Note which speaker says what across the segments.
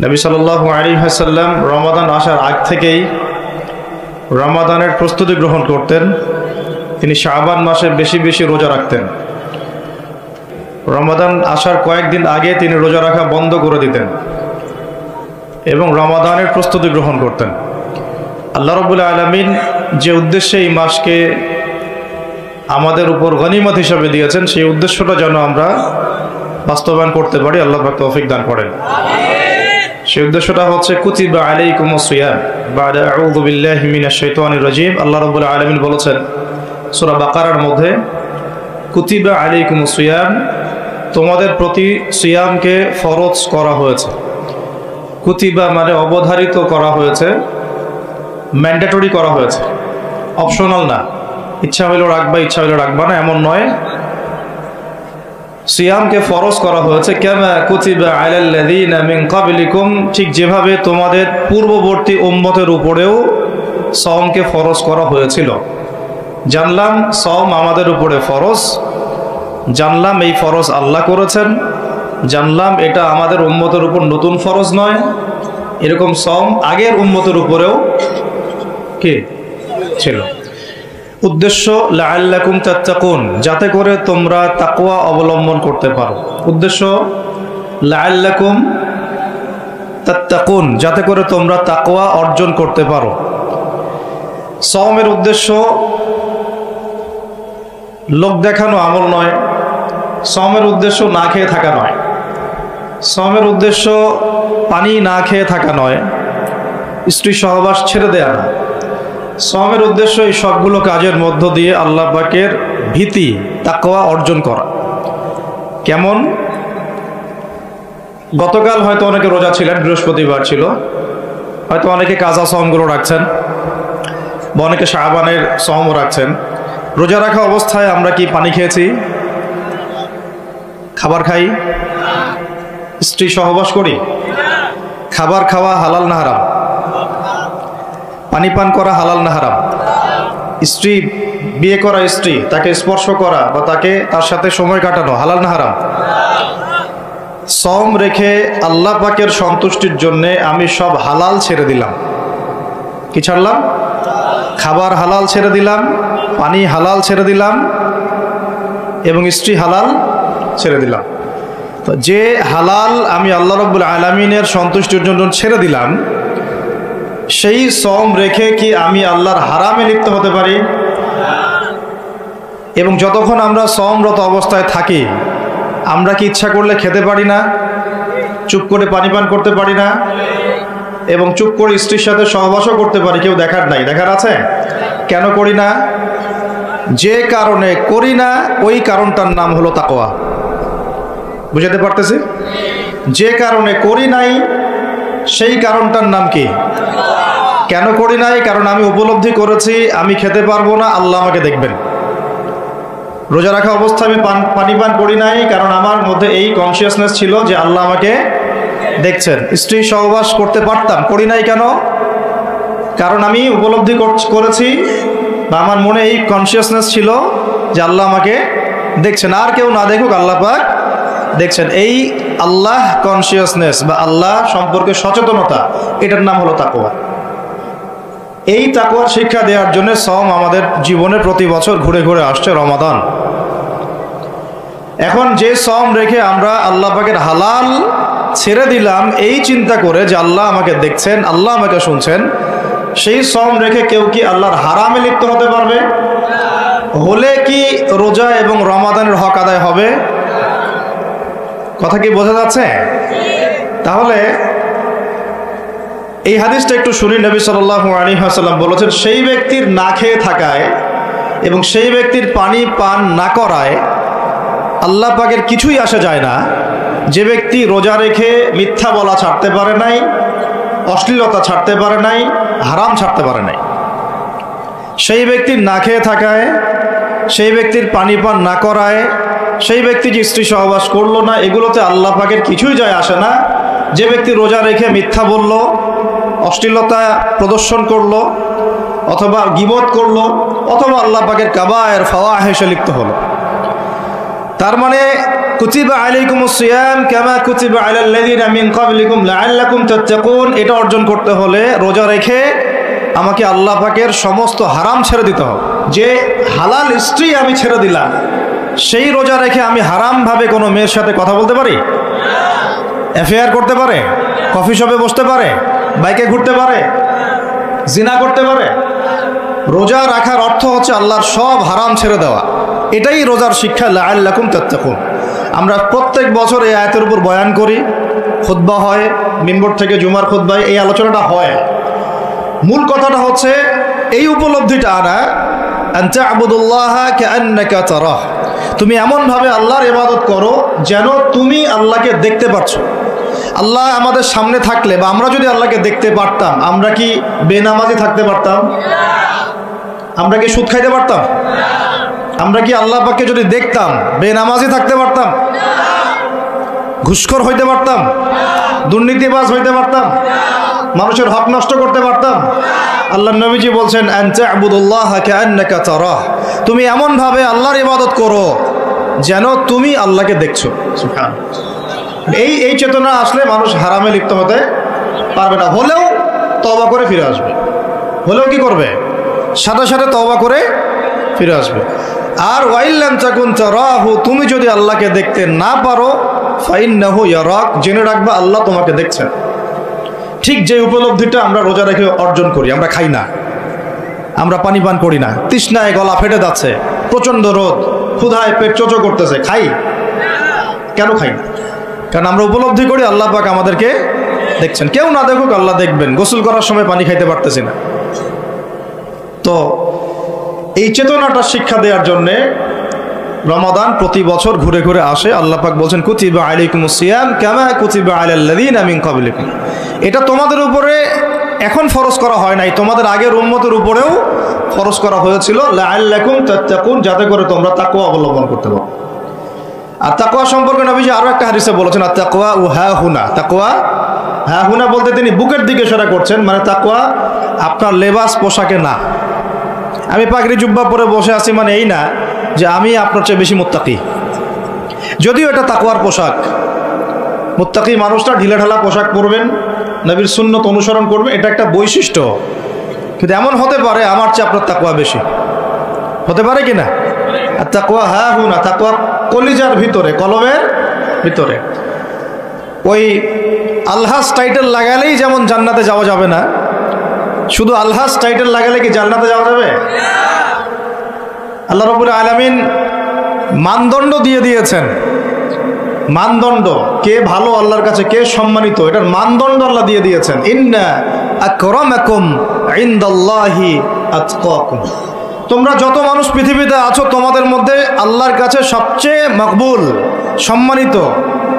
Speaker 1: নবী সাল্লাল্লাহু আলাইহি ওয়াসাল্লাম রমাদান আসার আগ থেকেই রমাদানের প্রস্তুতি গ্রহণ করতেন। তিনি শাবান মাসে বেশি বেশি রোজা রাখতেন। রমাদান আসার কয়েকদিন আগে তিনি রোজা রাখা বন্ধ করে দিতেন এবং রমাদানের প্রস্তুতি গ্রহণ করতেন। আল্লাহ রাব্বুল আলামিন যে উদ্দেশ্যে এই মাসকে আমাদের উপর গনিমত হিসাবে দিয়েছেন, সেই উদ্দেশ্যটা যেন আমরা বাস্তবায়ন করতে পারি, আল্লাহ পাক তৌফিক দান করেন। সেই উদ্দেশ্যটা হচ্ছে কুতিবা আলাইকুমুস সিয়াম বাদা আউযু বিল্লাহি মিনাশ শাইতানির রাজীম। আল্লাহ রাব্বুল আলামিন বলেছেন সূরা বাকারার মধ্যে, কুতিবা আলাইকুমুস সিয়াম, তোমাদের প্রতি সিয়ামকে ফরজ করা হয়েছে। কুতিবা মানে অবধারিত করা হয়েছে, ম্যান্ডেটরি করা হয়েছে, অপশনাল না, ইচ্ছা হইলেও রাখবা ইচ্ছা হইলেও রাখবা না এমন নয়। সিয়ামকে ফরজ করা হয়েছে কামা কুতিবা আলাল্লাযীনা মিন ক্বাবলিকুম, ঠিক যেভাবে তোমাদের পূর্ববর্তী উম্মতের উপরেও সওমকে ফরজ করা হয়েছিল। জানলাম সওম আমাদের উপরে ফরজ, জানলাম এই ফরজ আল্লাহ করেছেন, জানলাম এটা আমাদের উম্মতের উপর নতুন ফরজ নয়। এরকম সওম আগের উম্মতের উপরেও কি ছিল। উদ্দেশ্য লাআল্লাকুম তাত্তাকুন, যাতে করে তোমরা তাকওয়া অবলম্বন করতে পারো। উদ্দেশ্য লাআল্লাকুম তাত্তাকুন, যাতে করে তোমরা তাকওয়া অর্জন করতে পারো। সওমের উদ্দেশ্য লোক দেখানো আমল নয়, সওমের উদ্দেশ্য না খেয়ে থাকা নয়, সওমের উদ্দেশ্য পানি না খেয়ে থাকা নয়, স্ত্রী সহবাস ছেড়ে দেয়া না। সওমের উদ্দেশ্য এই সবগুলো কাজের মধ্য দিয়ে আল্লাহ পাকের ভীতি তাকওয়া অর্জন করা। কেমন? গতকাল হয়তো অনেকে রোজা ছিলেন, বৃহস্পতিবার ছিল, হয়তো অনেকে কাজা সওমগুলো রাখছেন বা অনেকে শাবানের সওমও রাখছেন। রোজা রাখা অবস্থায় আমরা কি পানি খেয়েছি, খাবার খাই, স্ত্রী সহবাস করি? খাবার খাওয়া হালাল না হারাম? পানি পান করা হালাল না হারাম? স্ত্রী বিয়ে করা, স্ত্রী তাকে স্পর্শ করা বা তার সাথে সময় কাটানো হালাল না হারাম? সওম রেখে আল্লাহ পাকের সন্তুষ্টির জন্যে আমি সব হালাল ছেড়ে দিলাম। কি ছাড়লাম? খাবার হালাল ছেড়ে দিলাম, পানি হালাল ছেড়ে দিলাম এবং স্ত্রী হালাল ছেড়ে দিলাম। তো যে হালাল আমি আল্লাহ রাব্বুল আলামিনের সন্তুষ্টির জন্য ছেড়ে দিলাম, সেই সওম রেখে কি আমি আল্লাহর হারামে লিপ্ত হতে পারি? এবং যতক্ষণ আমরা সওমরত অবস্থায় থাকি, আমরা কি ইচ্ছা করলে খেতে পারি না, চুপ করে পানি পান করতে পারি না, এবং চুপ করে স্ত্রীর সাথে সহবাসও করতে পারি? কেউ দেখার নাই? দেখার আছে? কেন করি না? যে কারণে করি না ওই কারণটার নাম হলো তাকওয়া। বুঝাতে পারতেছি? যে কারণে করি নাই সেই কারণটার নাম কি? কেন করি নাই? কারণ আমি উপলব্ধি করেছি আমি খেতে পারবো না, আল্লাহ আমাকে দেখবেন। রোজা রাখা অবস্থায় আমি পানি পান করি নাই, কারণ আমার মধ্যে এই কনসিয়াসনেস ছিল যে আল্লাহ আমাকে দেখছেন। স্ত্রী সহবাস করতে পারতাম, করি নাই কেন? কারণ আমি উপলব্ধি করেছি বা আমার মনে এই কনসিয়াসনেস ছিল যে আল্লাহ আমাকে দেখছেন, আর কেউ না দেখুক আল্লাহ পাক দেখছেন। এই আল্লাহ কনসিয়াসনেস বা আল্লাহ সম্পর্কে সচেতনতা, এটার নাম হলো তাকওয়া। এই তাকওয়ার শিক্ষা দেওয়ার জন্য সওম আমাদের জীবনে প্রতি বছর ঘুরে ঘুরে আসছে রমাদান। এখন যে সওম রেখে আমরা আল্লাহ পাকের হালাল ছেড়ে দিলাম এই চিন্তা করে যে আল্লাহ আমাকে দেখছেন, আল্লাহ আমাকে শুনছেন, সেই সওম রেখে কেউ কি আল্লাহর হারামে লিপ্ত হতে পারবে? হলে কি রোজা এবং রমাদানের হক আদায় হবে? কথা কি বোঝা যাচ্ছে? তাহলে এই হাদিসটা একটু শুনি। নবী সাল্লাল্লাহু আলাইহি ওয়াসাল্লাম বলেছেন, সেই ব্যক্তির না খেয়ে থাকায় এবং সেই ব্যক্তির পানি পান না করায় আল্লাহ পাকের কিছুই আসে যায় না। যে ব্যক্তি রোজা রেখে মিথ্যা বলা ছাড়তে পারে নাই, অশ্লীলতা ছাড়তে পারে নাই, হারাম ছাড়তে পারে নাই, সেই ব্যক্তির না খেয়ে থাকায়, সেই ব্যক্তির পানি পান না করায়, সেই ব্যক্তি যে স্ত্রী সহবাস করলো না, এগুলোতে আল্লাহ পাকের কিছুই যায় আসে না। যে ব্যক্তি রোজা রেখে মিথ্যা বলল, অশ্লীলতা প্রদর্শন করলো, অথবা গীবত করলো, অথবা আল্লাহ পাকের কাবায়ের ফাওয়াহিশে লিপ্ত হলো, তার মানে কুতিবা আলাইকুমুস সিয়াম কামা কুতিবা আলাল লাযিনা মিন ক্বাবলিকুম লাআল্লাকুম তাত্তাকুন, এটা অর্জন করতে হলে রোজা রেখে আমাকে আল্লাহ পাকের সমস্ত হারাম ছেড়ে দিতে হবে। যে হালাল স্ত্রী আমি ছেড়ে দিলাম, সেই রোজা রেখে আমি হারামভাবে কোনো মেয়ের সাথে কথা বলতে পারি? অ্যাফেয়ার করতে পারে? কফি শপে বসতে পারে? বাইকে ঘুরতে পারে? জিনা করতে পারে? রোজা রাখার অর্থ হচ্ছে আল্লাহর সব হারাম ছেড়ে দেওয়া। এটাই রোজার শিক্ষা, লাআল্লাকুম তাত্তাকুন। আমরা প্রত্যেক বছর এই আয়াতের উপর বয়ান করি, খুতবা হয়, মিম্বর থেকে জুমার খুতবায় এই আলোচনাটা হয়। মূল কথাটা হচ্ছে এই উপলব্ধিটা আনা, আন তা'বুদুল্লাহা কাআন্নাকা তারাহ, তুমি এমনভাবে আল্লাহর ইবাদত করো যেন তুমি আল্লাহকে দেখতে পাচ্ছ। আল্লাহ আমাদের সামনে থাকলে বা আমরা যদি আল্লাহকে দেখতে পারতাম, আমরা কি বেনামাজি থাকতে পারতাম? আমরা কি সুদ খাইতে পারতাম? আমরা কি আল্লাহ পাককে যদি দেখতাম বেনামাজি থাকতে পারতাম? ঘুষখোর হইতে পারতাম? দুর্নীতিবাজ হইতে পারতাম? মানুষের হক নষ্ট করতে পারতাম? আল্লাহর নবীজি বলছেন, আন তা'বুদুল্লাহা কাআন্নাকা তারাহ, তুমি এমনভাবে আল্লাহর ইবাদত করো যেন তুমি আল্লাহকে দেখছো। সুবহানাল্লাহ। এই চেতনা আসলে মানুষ হারামে লিপ্ত হতে পারবে না। হলেও তওবা করে ফিরে আসবে। হলেও কি করবে? সাথে সাথে তওবা করে ফিরে আসবে। আর ওয়াইল্লাম তাকুন তারাহু, তুমি যদি আল্লাহকে দেখতে না পারো, ফাইন্নাহু ইয়ারাক, জেনে রাখবা আল্লাহ তোমাকে দেখছেন। ঠিক যে উপলব্ধিটা আমরা রোজা রেখে অর্জন করি। আমরা খাই না, আমরা পানি পান করি না, তৃষ্ণায় গলা ফেটে যাচ্ছে, প্রচণ্ড রোদ, ক্ষুধায় পেট চোচো করতেছে, খাই? কেন খাই না? কারণ আমরা উপলব্ধি করি আল্লাহ পাক আমাদেরকে দেখছেন। কেউ না দেখুক আল্লাহ দেখবেন। গোসল করার সময় পানি খাইতে পারতেছি না। তো এই চেতনাটা শিক্ষা দেওয়ার জন্যে রমাদান প্রতি বছর ঘুরে ঘুরে আসে। আল্লাহ পাক বলছেন, কুতিবা আলাইকুমুস সিয়াম কামা কুতিবা আলাল লাযিনা মিন ক্বাবলিকুম, এটা তোমাদের উপরে এখন ফরজ করা হয় নাই, তোমাদের আগের উম্মতের উপরেও ফরজ করা হয়েছিল, লাআল্লাকুম তাত্তাকুন, যাতে করে তোমরা তাকওয়া অবলম্বন করতে পারো। আর তাকওয়া সম্পর্কে নবীজি আরো একটা হাদিসে বলেছেন, আর তাকওয়া হা হুনা, তাকওয়া হা হুনা বলতে তিনি বুকের দিকে ইশারা করছেন, মানে তাকওয়া আপনার লেবাস পোশাকে না। আমি পাগড়ি জুব্বা পরে বসে আছি মানে এই না যে আমি আপনার চেয়ে বেশি মুত্তাকি, যদিও এটা তাকওয়ার পোশাক। মুত্তাকি মানুষটা ঢিলাঢালা পোশাক পরবেন, নবীর সুন্নত অনুসরণ করবেন, এটা একটা বৈশিষ্ট্য। কিন্তু এমন হতে পারে আমার চেয়ে আপনার তাকওয়া বেশি, হতে পারে কিনা? আর তাকওয়া হা হুনা, তাকওয়া কলিজার ভিতরে, কলমের ভিতরে। ওই আলহাজ টাইটেল লাগালেই যেমন জান্নাতে যাওয়া যাবে না, শুধু আলহাজ টাইটেল লাগালে কি জান্নাতে যাওয়া যাবে? আল্লাহ রাব্বুল আলামিন মানদণ্ড দিয়ে দিয়েছেন। মানদণ্ড, কে ভালো আল্লাহর কাছে, কে সম্মানিত, এটার মানদণ্ড আল্লাহ দিয়ে দিয়েছেন। ইন্না আকরামাকুম ইনদাল্লাহি আতকাকুম, তোমরা যত মানুষ পৃথিবীতে আছো তোমাদের মধ্যে আল্লাহর কাছে সবচেয়ে মকবুল, সম্মানিত,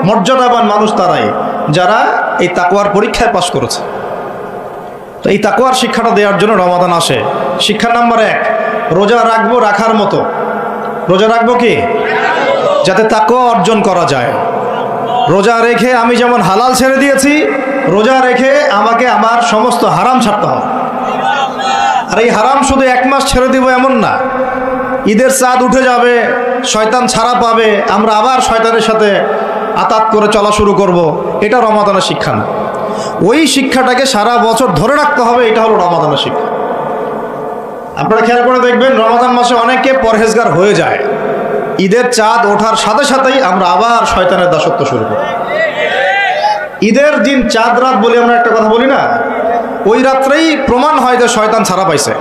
Speaker 1: মর্যাদাবান মানুষ তারাই যারা এই তাকওয়ার পরীক্ষায় পাশ করেছে। তো এই তাকওয়ার শিক্ষাটা দেওয়ার জন্য রমাদান আসে। শিক্ষা নাম্বার 1, রোজা রাখবো রাখার মতো। রোজা রাখবো কি? যাতে তাকওয়া অর্জন করা যায়। রোজা রেখে আমি যেমন হালাল ছেড়ে দিয়েছি, রোজা রেখে আমাকে আমার সমস্ত হারাম ছাড়তে হবে। আর এই হারাম শুধু 1 মাস ছেড়ে দিব এমন না। ঈদের চাঁদ উঠে যাবে, শয়তান ছাড়া পাবে, আমরা আবার শয়তানের সাথে আতাত করে চলা শুরু করব, এটা রমাদানের শিক্ষা না। ওই শিক্ষাটাকে সারা বছর ধরে রাখতে হবে, এটা হলো রমাদানের শিক্ষা। আপনারা খেয়াল করে দেখবেন রমাদান মাসে অনেকে পরহেজগার হয়ে যায়, ঈদের চাঁদ ওঠার সাথে সাথেই আমরা আবার শয়তানের দাসত্ব শুরু করি। ঈদের দিন চাঁদ রাত বলি আমরা একটা কথা বলি না, ওই রাত্রেই প্রমাণ হয় যে শয়তান ছাড়া পাইছে।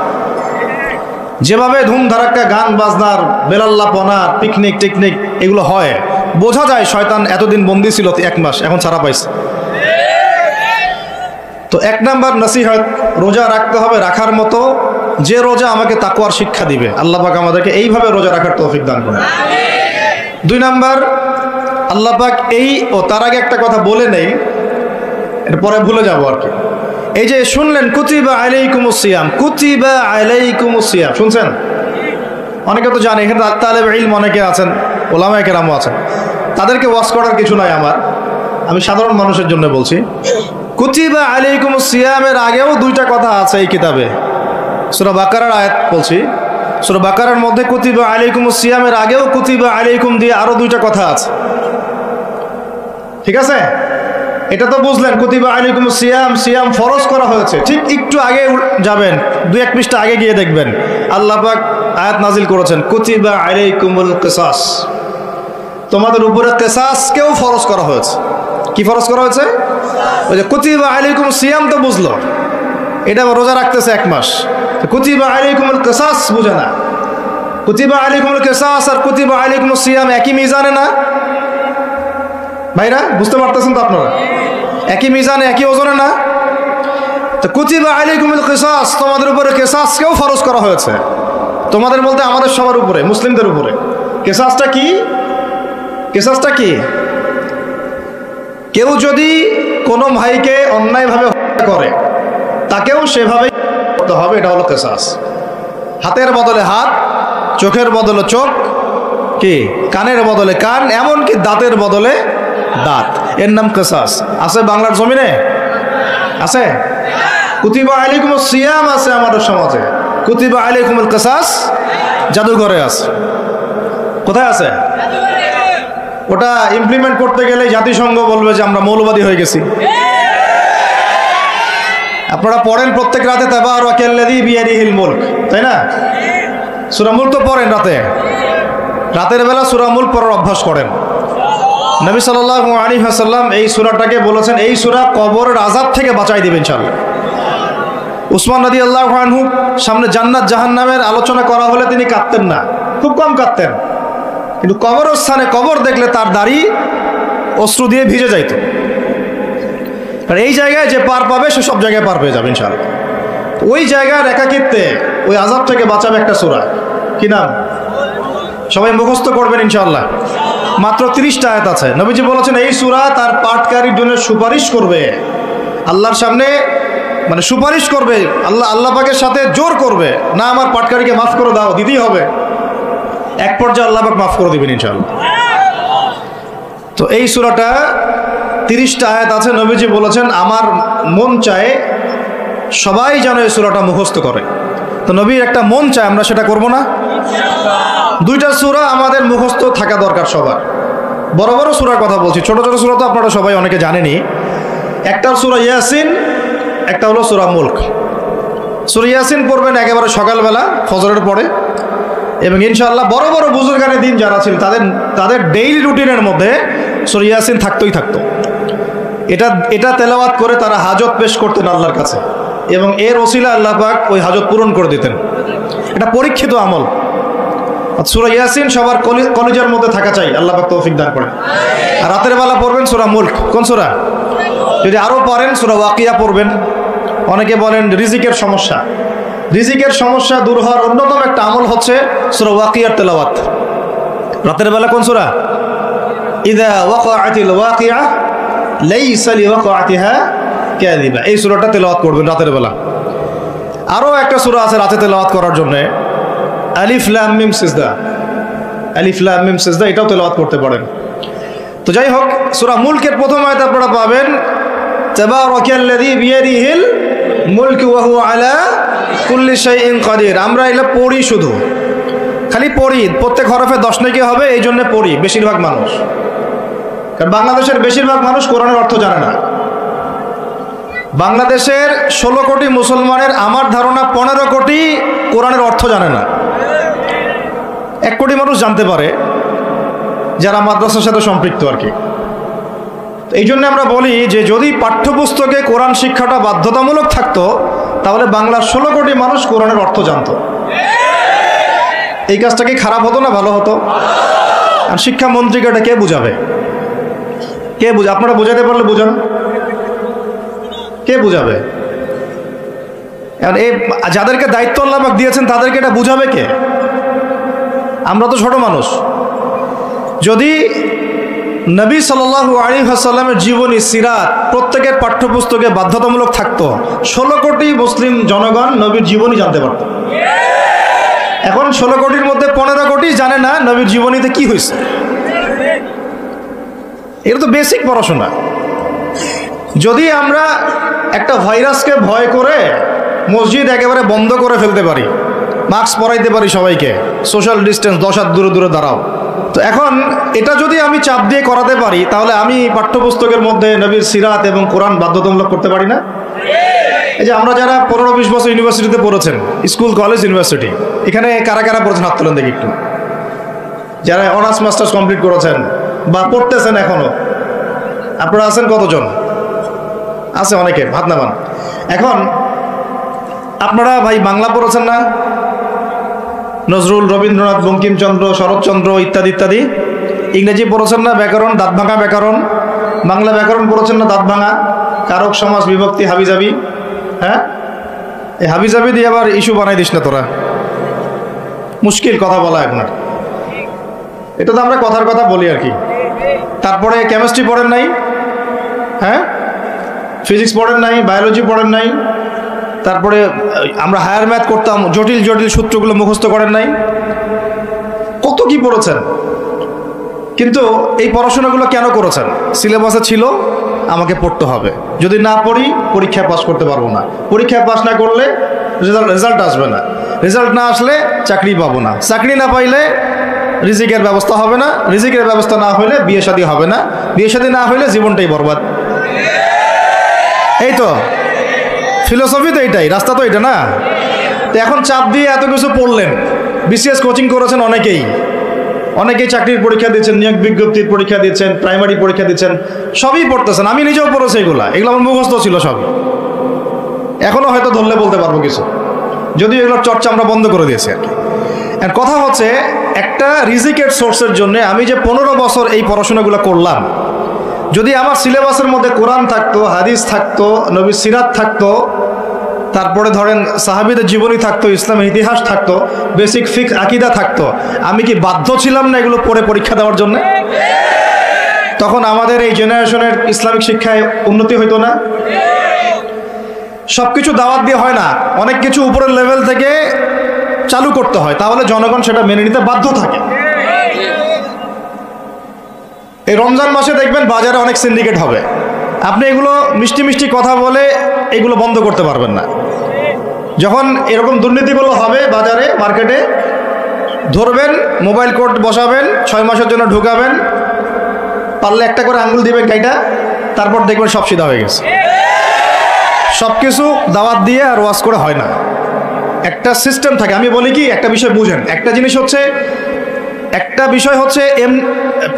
Speaker 1: যেভাবে ধুমধারাক্কা গান বাজনার, বেলাল্লাপনা, পিকনিক টিকনিক এগুলো হয়, বোঝা যায় শয়তান এতদিন বন্দি ছিল 1 মাস, এখন ছাড়া পাইছে। তো 1 নাম্বার নসিহত, রোজা রাখতে হবে রাখার মতো, যে রোজা আমাকে তাকওয়ার শিক্ষা দিবে। আল্লাহ পাক আমাদেরকে এইভাবে রোজা রাখার তৌফিক দান করুন। 2 নাম্বার, আল্লাহ পাক তার আগে একটা কথা বলে নেই, এরপরে ভুলে যাবো আর কি। এই যে শুনলেন কুতিবা আলাইকুমুস সিয়াম, কুতিবা আলাইকুমুস সিয়াম, শুনছেন? অনেকে তো জানে, এখানে তালেব ইলম অনেকে আছেন, ওলামায়ে কেরামও আছেন, তাদেরকে ওয়াজ করার কিছু নাই আমার, আমি সাধারণ মানুষের জন্য বলছি। কুতিবা আলাইকুমুস সিয়ামের আগেও 2টা কথা আছে এই কিতাবে। সূরা বাকারার আয়াত বলছি, সূরা বাকারার মধ্যে কুতিবা আলাইকুমুস সিয়ামের আগেও কুতিবা আলাইকুম দিয়ে আরো 2টা কথা আছে। ঠিক আছে, এটা তো বুঝলেন। কুতিবা আলাইকুমুস সিয়াম, সিয়াম ফরজ করা হয়েছে। ঠিক একটু আগে যাবেন, 2-1 পৃষ্ঠা আগে গিয়ে দেখবেন আল্লাহ পাক আয়াত নাজিল করেছেন, কুতিবা আলাইকুমুল কিসাস, তোমাদের উপরে কিসাসকেও ফরজ করা হয়েছে। কি ফরজ করা হয়েছে? ওই যে কুতিবা আলাইকুমুস সিয়াম তো বুঝলো, এটা রোজা রাখতেছে 1 মাস, কুতিবা আলাইকুমুল কিসাস বুঝে না। কুতিবা আলাইকুমুল কিসাস আর কুতিবা আলাইকুমুস সিয়াম একই মিজানে না ভাইরা? বুঝতে পারতেছেন তো আপনারা? একই মিজানে, একই ওজনে না? তো কুতিবা আলাইকুমুল কিসাস, তোমাদের উপরে কিসাসকেও ফরজ করা হয়েছে। তোমাদের বলতে আমাদের সবার উপরে, মুসলিমদের উপরে। কিসাসটা কি? কিসাসটা কি? কেউ যদি কোনো ভাইকে অন্যায়ভাবে হত্যা করে, তাকেও সেভাবেই করতে হবে, এটা হলো কিসাস। হাতের বদলে হাত, চোখের বদলে চোখ, কি কানের বদলে কান, এমনকি দাঁতের বদলে দাঁত, এর নাম কিসাস। আছে বাংলার জমিনে? আছে? কুতিবা আলাইকুমুস সিয়াম আছে আমাদের সমাজে, কুতিবা আলাইকুমুল কিসাস জাদুঘরে আছে। কোথায় আছে? ওটা ইমপ্লিমেন্ট করতে গেলে জাতিসংঘ বলবে যে আমরা মৌলবাদী হয়ে গেছি। আপনারা পড়েন প্রত্যেক রাতে তাবারাকাল্লাযী বিয়াদিহিল মুলক, তাই না? সূরা মুলক তো পড়েন রাতে, রাতের বেলা সূরা মুলক পড়ার অভ্যাস করেন। নবী সাল্লাল্লাহু আলাইহি ওয়াসাল্লাম এই সূরাটাকে বলেছেন এই সূরা কবরের আযাব থেকে বাঁচাই দিবে ইনশাআল্লাহ। উসমান রাদিয়াল্লাহু আনহু সামনে জান্নাত জাহান্নামের আলোচনা করা হলে তিনি কাঁদতেন না, খুব কম কাঁদতেন, কিন্তু কবরস্থানে কবর দেখলে তার দাড়ি অশ্রু দিয়ে ভিজে যাইত। কারণ এই জায়গায় যে পার পাবে সে সব জায়গায় পার পেয়ে যাবে ইনশাআল্লাহ। ওই জায়গার একাকিত্বে ওই আযাব থেকে বাঁচাবে একটা সূরা, কি নাম? সবাই মুখস্থ করবেন ইনশাআল্লাহ। মাত্র 30টা আয়াত আছে। নবীজি বলেছেন এই সূরা তার পাঠকারীর জন্য সুপারিশ করবে আল্লাহর সামনে, মানে সুপারিশ করবে আল্লাহ পাকের সাথে জোর করবে, না আমার পাঠকারীকে মাফ করে দাও, দিতেই হবে। এক পর্যায়ে আল্লাহ পাক মাফ করে দিবেন ইনশাআল্লাহ। তো এই সূরাটা 30টা আয়াত আছে। নবীজি বলেছেন আমার মন চায় সবাই যেন এই সূরাটা মুখস্থ করে। তো নবীর একটা মন চায়, আমরা সেটা করব না? 2টা সূরা আমাদের মুখস্থ থাকা দরকার সবার। বড় বড় সূরার কথা বলছি, ছোট ছোট সূরা তো আপনারা সবাই অনেকে জানেনই। একটা সূরা ইয়াসিন, একটা হলো সূরা মুলক। সূরা ইয়াসিন পড়বেন একেবারে সকালবেলা ফজরের পরে, এবং ইনশাআল্লাহ বড় বড় বুজুর্গানের দিন যারা ছিল তাদের ডেইলি রুটিনের মধ্যে সূরা ইয়াসিন থাকতোই থাকতো। এটা তেলাওয়াত করে তারা হাজত পেশ করতেন আল্লাহর কাছে, এবং এর ওসিলা আল্লাহ পাক ওই হাজত পূরণ করে দিতেন। এটা পরীক্ষিত আমল। সূরা ইয়াসিন সবার কলিজার মধ্যে থাকা চাই, আল্লাহ পাক তৌফিক দান করেন। আর রাতের বেলা পড়বেন সূরা মুলক। কোন সূরা? যদি আরও পারেন সূরা ওয়াকিয়া পড়বেন। অনেকে বলেন রিজিকের সমস্যা, রিজিকের সমস্যা দূর হওয়ার অন্যতম একটা আমল হচ্ছে সূরা ওয়াকিয়ার তেলাওয়াত। রাতের বেলা কোন সূরা? ইযা ওয়াকাআতিল ওয়াকিআ লাইসা লিওয়াকাআতিহা কাযিবা, এই সূরাটা তেলাওয়াত করবেন রাতের বেলা। আরও একটা সূরা আছে রাতে তেলাওয়াত করার জন্য, আলিফ লাম মিম সিজদা। আলিফ লাম মিম সিজদা, এটাও তেলাওয়াত করতে পারেন। তো যাই হোক, সূরা মুলকের প্রথম আয়াত আপনারা পাবেন তাবারাকাল্লাযী বিয়াদিহিল মুলকু ওয়া হুয়া আলা কুল্লি শাইইন কাদির। আমরা এগুলো পড়ি, শুধু খালি পড়ি, প্রত্যেক হরফে 10 নেকি হবে, এই জন্য পড়ি বেশিরভাগ মানুষ। কারণ বাংলাদেশের বেশিরভাগ মানুষ কোরআনের অর্থ জানে না। বাংলাদেশের 16 কোটি মুসলমানের আমার ধারণা 15 কোটি কোরআনের অর্থ জানে না। 1 কোটি মানুষ জানতে পারে যারা মাদ্রাসার সাথে সম্পৃক্ত আর কি। এই জন্য আমরা বলি যে যদি পাঠ্যপুস্তকে কোরআন শিক্ষাটা বাধ্যতামূলক থাকতো, তাহলে বাংলার 16 কোটি মানুষ কোরআনের অর্থ জানতো। এই কাজটা কি খারাপ হতো না ভালো হতো? আর শিক্ষামন্ত্রীকে এটা কে বুঝাবে? কে বুঝে? আপনারা বুঝাতে পারলে বুঝান, কে বুঝাবে? এই যাদেরকে দায়িত্ব আল্লাহ পাক দিয়েছেন তাদেরকে এটা বুঝাবে কে? আমরা তো ছোট মানুষ। যদি নবী সাল্লাল্লাহু আলাইহি ওয়াসাল্লামের জীবনী সিরাত প্রত্যেকের পাঠ্যপুস্তকে বাধ্যতামূলক থাকতো, 16 কোটি মুসলিম জনগণ নবীর জীবনী জানতে পারত। এখন 16 কোটির মধ্যে 15 কোটি জানে না নবীর জীবনীতে কি হয়েছে। এটা তো বেসিক পড়াশোনা। যদি আমরা একটা ভাইরাসকে ভয় করে মসজিদ একেবারে বন্ধ করে ফেলতে পারি, মাস্ক পরাইতে পারি সবাইকে, সোশ্যাল ডিস্টেন্স 10 হাত দূরে দূরে দাঁড়াও, তো এখন এটা যদি আমি চাপ দিয়ে করাতে পারি, তাহলে আমি পাঠ্যপুস্তকের মধ্যে নবীর সিরাত এবং কোরআন বাধ্যতামূলক করতে পারি না? এই যে আমরা যারা 15-20 বছর ইউনিভার্সিটিতে পড়েছেন, স্কুল কলেজ ইউনিভার্সিটি, এখানে কারা কারা পড়েছেন হাত তোলেন দেখি একটু। যারা অনার্স মাস্টার্স কমপ্লিট করেছেন বা পড়তেছেন এখনো, আপনারা আছেন কতজন? আছে অনেকে, হাত নামান। এখন আপনারা ভাই বাংলা পড়েছেন না? নজরুল, রবীন্দ্রনাথ, বঙ্কিমচন্দ্র, শরৎচন্দ্র ইত্যাদি ইত্যাদি। ইংরেজি পড়েছেন না? ব্যাকরণ, দাঁত ভাঙা ব্যাকরণ। বাংলা ব্যাকরণ পড়েছেন না? দাঁত ভাঙা, কারক, সমাস, বিভক্তি, হাবিজাবি। হ্যাঁ, এই হাবিজাবি দিয়ে আবার ইস্যু বানাই দিস না তোরা, মুশকিল কথা বলা আপনার। এটা তো আমরা কথার কথা বলি আর কি। তারপরে কেমিস্ট্রি পড়েন নাই? হ্যাঁ, ফিজিক্স পড়েন নাই? বায়োলজি পড়েন নাই? তারপরে আমরা হায়ার ম্যাথ করতাম, জটিল জটিল সূত্রগুলো মুখস্থ করেন নাই? কত কি পড়েছেন। কিন্তু এই পড়াশোনাগুলো কেন করেছেন? সিলেবাসে ছিল আমাকে পড়তে হবে, যদি না পড়ি পরীক্ষায় পাস করতে পারবো না, পরীক্ষায় পাস না করলে রেজাল্ট আসবে না, রেজাল্ট না আসলে চাকরি পাবো না, চাকরি না পাইলে রিজিকের ব্যবস্থা হবে না, রিজিকের ব্যবস্থা না হলে বিয়ে শাদী হবে না, বিয়ে শাদী না হলে জীবনটাই বরবাদ। এই তো ফিলোসফি, তো এইটাই, রাস্তা তো এটা না। তো এখন চাপ দিয়ে এত কিছু পড়লেন, বিসিএস কোচিং করেছেন অনেকেই, অনেকেই চাকরির পরীক্ষা দিচ্ছেন, নিয়োগ বিজ্ঞপ্তির পরীক্ষা দিচ্ছেন, প্রাইমারি পরীক্ষা দিচ্ছেন, সবই পড়তেছেন। আমি নিজেও পড়েছি এগুলো আমার মুখস্থ ছিল সব, এখনও হয়তো ধরলে বলতে পারবো কিছু, যদিও এগুলোর চর্চা আমরা বন্ধ করে দিয়েছি আর কি। কথা হচ্ছে, একটা রিজিকের সোর্সের জন্য আমি যে 15 বছর এই পড়াশোনাগুলো করলাম, যদি আমার সিলেবাসের মধ্যে কোরআন থাকতো, হাদিস থাকতো, নবীর সিরাত থাকতো, তারপরে ধরেন সাহাবীদের জীবনী থাকতো, ইসলামের ইতিহাস থাকতো, বেসিক ফিকহ আকীদা থাকতো, আমি কি বাধ্য ছিলাম না এগুলো পড়ে পরীক্ষা দেওয়ার জন্য? তখন আমাদের এই জেনারেশনের ইসলামিক শিক্ষায় উন্নতি হইতো না? সবকিছু দাওয়াত দিয়ে হয় না, অনেক কিছু উপরের লেভেল থেকে চালু করতে হয়, তাহলে জনগণ সেটা মেনে নিতে বাধ্য থাকে। এই রমজান মাসে দেখবেন বাজারে অনেক সিন্ডিকেট হবে, আপনি এগুলো মিষ্টি মিষ্টি কথা বলে এগুলো বন্ধ করতে পারবেন না। যখন এরকম দুর্নীতিগুলো হবে বাজারে, মার্কেটে, ধরবেন, মোবাইল কোর্ট বসাবেন, 6 মাসের জন্য ঢুকাবেন, পারলে একটা করে আঙ্গুল দিবেন গাইটা, তারপর দেখবেন সব সিধা হয়ে গেছে। সব কিছু দাওয়াত দিয়ে আর ওয়াজ করে হয় না, একটা সিস্টেম থাকে। আমি বলি কি, একটা বিষয় বুঝেন, একটা জিনিস হচ্ছে, একটা বিষয় হচ্ছে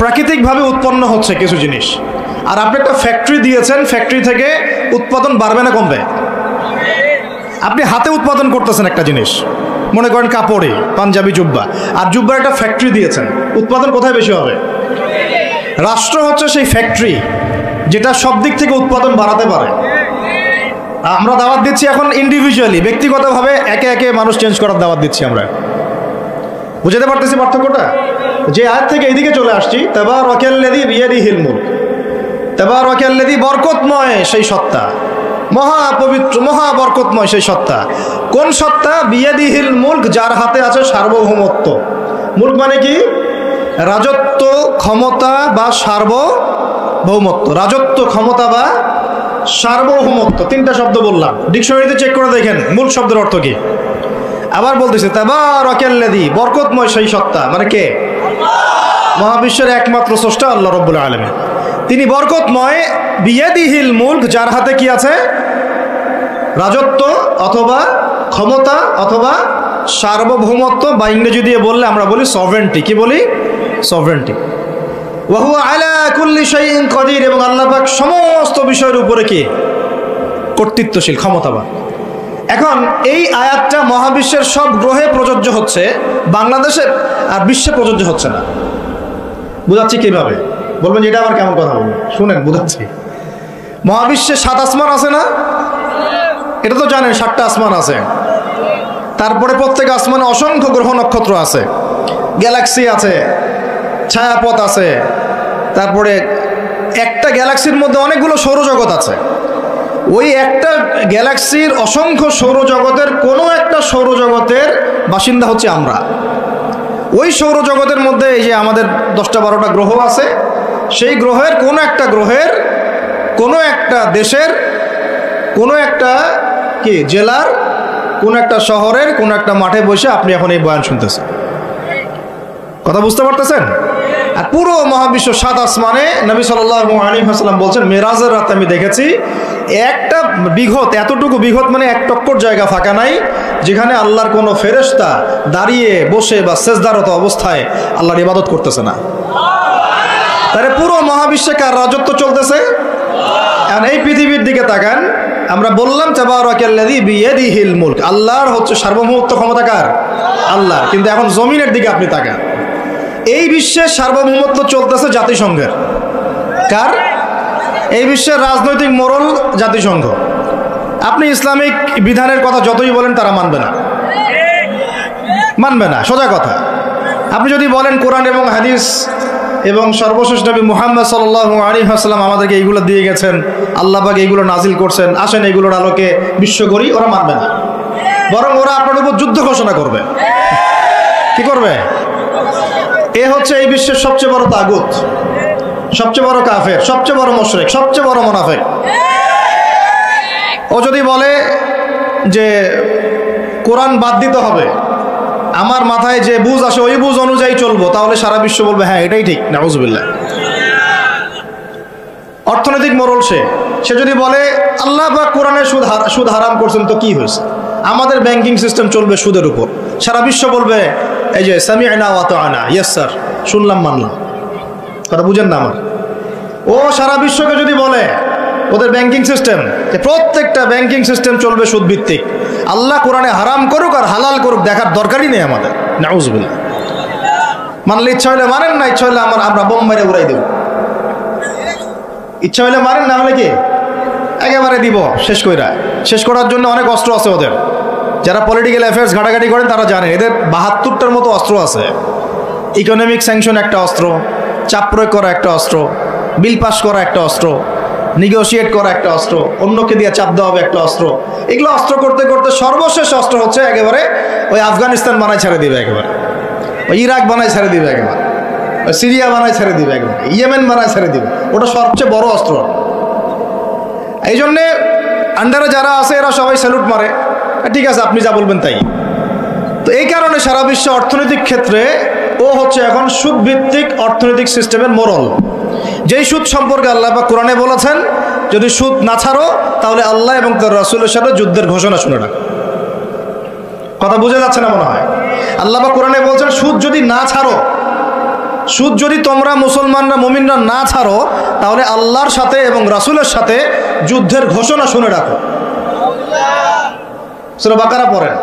Speaker 1: প্রাকৃতিকভাবে উৎপন্ন হচ্ছে কিছু জিনিস, আর আপনি একটা ফ্যাক্টরি দিয়েছেন, ফ্যাক্টরি থেকে উৎপাদন বাড়বে না কমবে? আপনি হাতে উৎপাদন করতেছেন একটা জিনিস, মনে করেন কাপড়ে পাঞ্জাবি জুব্বা, আর জুব্বার একটা ফ্যাক্টরি দিয়েছেন, উৎপাদন কোথায় বেশি হবে? রাষ্ট্র হচ্ছে সেই ফ্যাক্টরি যেটা সব দিক থেকে উৎপাদন বাড়াতে পারে। আমরা দাওয়াত দিচ্ছি এখন ইন্ডিভিজুয়ালি, ব্যক্তিগতভাবে একে একে মানুষ চেঞ্জ করার দাওয়াত দিচ্ছি আমরা। বুঝতে পারতেছি পার্থক্যটা? যে আয়াত থেকে এইদিকে চলে আসছি, তাবারাকাল্লাযী বিয়াদিহিল মুলক, তাবারাকাল্লাযী বরকতময় সেই সত্তা, মহাপবিত্র মহাবরকতময় সেই সত্তা। কোন সত্তা? বিয়াদিহিল মুলক, যার হাতে আছে সার্বভৌমত্ব। মুলক মানে কি? রাজত্ব, ক্ষমতা বা সার্বভৌমত্ব। রাজত্ব, ক্ষমতা বা সার্বভৌমত্ব, তিনটা শব্দ বললাম, ডিকশনারিতে চেক করে দেখেন মুলক শব্দের অর্থ কি। আবার বলতেছে তাবারাকাল্লাযী, বরকতময় সেই সত্তা, মানে কে? মহাবিশ্বের একমাত্র স্রষ্টা আল্লাহ রাব্বুল আলামিন, তিনি বরকতময়। বিয়াদিহিল মুলক, যার হাতে কি আছে? রাজত্ব অথবা ক্ষমতা অথবা সার্বভৌমত্ব, বা ইংরেজি দিয়ে বললে আমরা বলি সভরেন্টি। কি বলি? সভরেন্টি। ওয়া হুয়া আলা কুল্লি শাইইন কাদির, এবং আল্লাহ পাক সমস্ত বিষয়ের উপরে কি? কর্তৃত্বশীল, ক্ষমতাবান। এখন এই আয়াতটা মহাবিশ্বের সব গ্রহে প্রযোজ্য হচ্ছে, বাংলাদেশে আর বিশ্বে প্রযোজ্য হচ্ছে না। বুঝাচ্ছি কিভাবে? বলবেন যে এটা আবার কেমন কথা বলবেন, শুনেন বুঝাচ্ছি। মহাবিশ্বে 7 আসমান আছে না? এটা তো জানেন, 7টা আসমান আছে। তারপরে প্রত্যেক আসমানে অসংখ্য গ্রহ নক্ষত্র আছে, গ্যালাক্সি আছে, ছায়াপথ আছে, তারপরে একটা গ্যালাক্সির মধ্যে অনেকগুলো সৌরজগৎ আছে। ওই একটা গ্যালাক্সির অসংখ্য সৌরজগতের কোনো একটা সৌরজগতের বাসিন্দা হচ্ছে আমরা। ওই সৌরজগতের মধ্যে এই যে আমাদের 10টা-12টা গ্রহ আছে, সেই গ্রহের কোনো একটা গ্রহের, কোনো একটা দেশের, কোনো একটা কি জেলার, কোনো একটা শহরের, কোনো একটা মাঠে বসে আপনি এখন এই বয়ান শুনতেছেন। কথা বুঝতে পারতেছেন? আর পুরো মহাবিশ্ব 7 আসমানে নবী সাল্লাল্লাহু আলাইহি ওয়াসাল্লাম বলছেন মেরাজের রাতে আমি দেখেছি একটা বিঘত, এতটুকু বিঘত মানে 1 টক্কর জায়গা ফাঁকা নাই যেখানে আল্লাহর কোনো ফেরেশতা দাঁড়িয়ে বসে বা সেজদারত অবস্থায় আল্লাহর ইবাদত করতেছে না। তাহলে পুরো মহাবিশ্বে কার রাজত্ব চলতেছে? এখন এই পৃথিবীর দিকে তাকান, আমরা বললাম তাবারাকাল্লাযী বিয়াদিহিল মুলক, আল্লাহর হচ্ছে সার্বভৌমত্ব ক্ষমতা কার? আল্লাহ। কিন্তু এখন জমিনের দিকে আপনি তাকান, এই বিশ্বের সার্বভৌমত্ব চলতেছে জাতিসংঘের। কার? এই বিশ্বের রাজনৈতিক মোড়ল জাতিসংঘ। আপনি ইসলামিক বিধানের কথা যতই বলেন তারা মানবে না, মানবে না, সোজা কথা। আপনি যদি বলেন কোরআন এবং হাদিস এবং সর্বশেষ নবী মুহাম্মদ সাল্লাল্লাহু আলাইহি ওয়াসাল্লাম আমাদেরকে এইগুলো দিয়ে গেছেন, আল্লাহ পাক এইগুলো নাজিল করছেন, আসেন এইগুলোর আলোকে বিশ্ব করি, ওরা মানবে না। বরং ওরা আপনার উপর যুদ্ধ ঘোষণা করবে। কি করবে? এ হচ্ছে এই বিশ্বের সবচেয়ে বড় তাগুত, সবচেয়ে বড় কাফের, সবচেয়ে বড় মুশরিক, সবচেয়ে বড় মুনাফিক। ও যদি বলে যে কোরআন বাদ দিতে হবে, আমার মাথায় যে বুঝ আসে ওই বুঝ অনুযায়ী চলবো, তাহলে সারা বিশ্ব বলবে হ্যাঁ এটাই ঠিক। নাউজুবিল্লাহ। অর্থনৈতিক মোড়ল সে যদি বলে আল্লাহ পাক কোরআনে সুদ হারাম করছেন তো কি হয়েছে, আমাদের ব্যাংকিং সিস্টেম চলবে সুদের উপর, সারা বিশ্ব বলবে এই যে সামি'না ওয়া আতা'না, ইয়েস স্যার, শুনলাম মানলাম। কথা বুঝেন না আমার? ও সারা বিশ্বকে যদি বলে ওদের ব্যাংকিং সিস্টেম, যে প্রত্যেকটা ব্যাংকিং সিস্টেম চলবে সুদ ভিত্তিক, আল্লাহ কোরআনে হারাম করুক আর হালাল করুক দেখার দরকারই নেই আমাদের। নাউজুবিল্লাহ। মানলে ইচ্ছা হলে মানেন, না ইচ্ছা হলে আমরা বোম মেরে উড়াই দেব। ইচ্ছা হলে মারেন, না হলে কি একেবারে দিব শেষ কইরা। শেষ করার জন্য অনেক অস্ত্র আছে ওদের। যারা পলিটিক্যাল অ্যাফেয়ার্স ঘাটাঘাটি করেন তারা জানেন এদের 72টার মতো অস্ত্র আছে। ইকোনমিক স্যাংশন একটা অস্ত্র, চাপ প্রয়োগ করা একটা অস্ত্র, বিল পাস করা একটা অস্ত্র, নেগোশিয়েট করা একটা অস্ত্র, অন্যকে দিয়ে চাপ দেওয়া হবে একটা অস্ত্র। এগুলো অস্ত্র করতে করতে সর্বশেষ অস্ত্র হচ্ছে একেবারে ওই আফগানিস্তান বানায় ছেড়ে দিবে, একেবারে ওই ইরাক বানায় ছেড়ে দিবে, একেবারে ওই সিরিয়া বানায় ছেড়ে দিবে, একেবারে ইয়েমেন বানায় ছেড়ে দিবে। ওটা সবচেয়ে বড় অস্ত্র। এই জন্যে আন্ডারে যারা আছে এরা সবাই স্যালুট মারে, ঠিক আছে আপনি যা বলবেন তাই। তো এই কারণে সারা বিশ্বে অর্থনৈতিক ক্ষেত্রে ও হচ্ছে এখন সুদ ভিত্তিক অর্থনৈতিক সিস্টেমের মোড়ল। যেই সুদ সম্পর্কে আল্লাহ পাক কোরআনে বলেছেন যদি সুদ না ছাড়ো তাহলে আল্লাহ এবং তার রাসূলের সাথে যুদ্ধের ঘোষণা শুনে রাখো। কথা বুঝে যাচ্ছে না মনে হয়? আল্লাহ পাক কোরআনে বলছেন সুদ যদি না ছাড়ো, সুদ যদি তোমরা মুসলমানরা মুমিনরা না ছাড়ো তাহলে আল্লাহর সাথে এবং রাসূলের সাথে যুদ্ধের ঘোষণা শুনে রাখো। সূরা বাকারা পড়েন,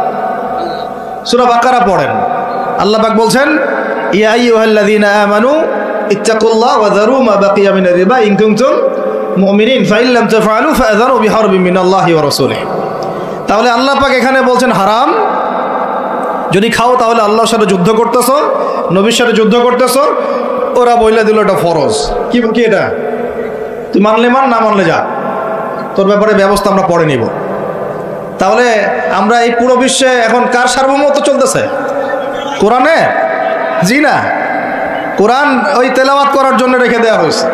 Speaker 1: সূরা বাকারা পড়েন। আল্লাহ পাক বলছেন ইয়া আইয়ুহাল্লাযীনা আমানু ইত্তাকুল্লাহ ওয়া যারু মা বাকিয়া মিনার রিবা ইন কুনতুম মুমিনিন ফাইন লাম তাফআলু ফাআযানু বিহারবিন মিনাল্লাহি ওয়া রাসূলিহি। তাহলে আল্লাহ পাক এখানে বলছেন হারাম, যদি খাও তাহলে আল্লাহর সাথে যুদ্ধ করতেছো, নবীর সাথে যুদ্ধ করতেছো। ওরা বইলা দিল এটা ফরজ। কি এটা? তুই মানলে মান, না মানলে যা, তোর ব্যাপারে ব্যবস্থা আমরা পরে নিব। তাহলে আমরা এই পুরো বিশ্বে এখন কার সার্বভৌমত্ব চলতেছে? কোরআনে? জি না, কোরআন ওই তেলাওয়াত করার জন্য রেখে দেওয়া হয়েছে।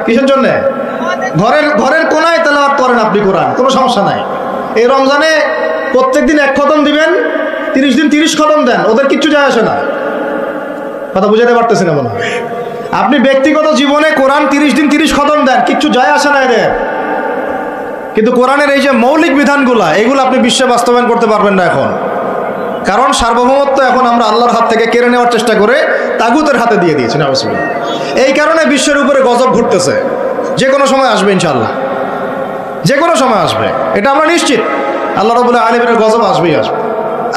Speaker 1: কিসের জন্যে? ঘরের কোনায় তেলাওয়াত করেন আপনি কোরআন, কোনো সমস্যা নাই। এই রমজানে প্রত্যেক দিন 1 খতম দিবেন, 30 দিন 30 খতম দেন, ওদের কিচ্ছু যায় আসে না। কথা বুঝাতে পারতেছি না মনে হয়? আপনি ব্যক্তিগত জীবনে কোরআন 30 দিন 30 খতম দেন, কিচ্ছু যায় আসে না এদের। কিন্তু কোরআনের এই যে মৌলিক বিধানগুলা, এগুলো আপনি বিশ্বে বাস্তবায়ন করতে পারবেন না এখন। কারণ সার্বভৌমত্ব এখন আমরা আল্লাহর হাত থেকে কেড়ে নেওয়ার চেষ্টা করে তাগুতের হাতে দিয়ে দিয়েছি। নাউজুবিল্লাহ। এই কারণে বিশ্বের উপরে গজব ঘুরতেছে, যে কোনো সময় আসবে ইনশাআল্লাহ, যে কোনো সময় আসবে, এটা আমরা নিশ্চিত। আল্লাহ রাব্বুল আলামিনের গজব আসবেই আসবে।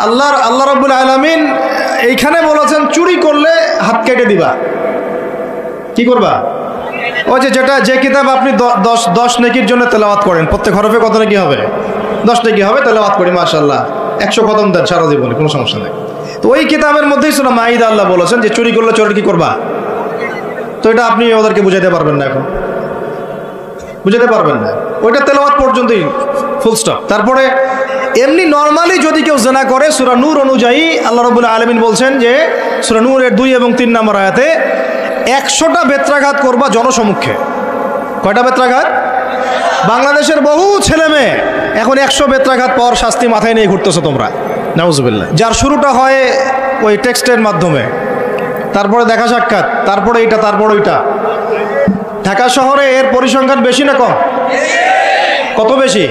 Speaker 1: আল্লাহ রাব্বুল আলামিন এইখানে বলেছেন চুরি করলে হাত কেটে দিবা। কি করবা? ওই যে কিতাব আপনি 10 নেকির জন্য তেলাওয়াত করেন, প্রত্যেক হরফে কত নেকি হবে? 10 নেকি হবে। তেলাওয়াত করি মাশাআল্লাহ, 100 খতম দেন সারা জীবনে, কোনো সমস্যা নেই। তো ওই কিতাবের মধ্যেই সূরা মাইদা আল্লাহ বলেছেন যে চুরি করলে চোরের কি করবা। তো এটা আপনি ওদেরকে বুঝাইতে পারবেন না, এখন বুঝাতে পারবেন না। ওইটা তেলাওয়াত পর্যন্তই, ফুল স্টপ। তারপরে এমনি নর্মালি যদি কেউ জেনা করে, সূরা নূর অনুযায়ী আল্লাহ রাব্বুল আলামিন বলছেন যে সূরা নূরের 2 এবং 3 নম্বর আয়াতে 100টা বেত্রাঘাত করবা জনসমক্ষে। কয়টা বেত্রাঘাত? বাংলাদেশের বহু ছেলে মেয়ে এখন 100 বেত্রাঘাত পর শাস্তি মাথায় নিয়ে ঘুরতেছো তোমরা। নাউজুবিল্লাহ। যার শুরুটা হয় ওই টেক্সটের মাধ্যমে, তারপরে দেখা সাক্ষাৎ, তারপরে এটা, তারপরে ওইটা। ঢাকা শহরে এর পরিসংখ্যান বেশি না কম? কত বেশি?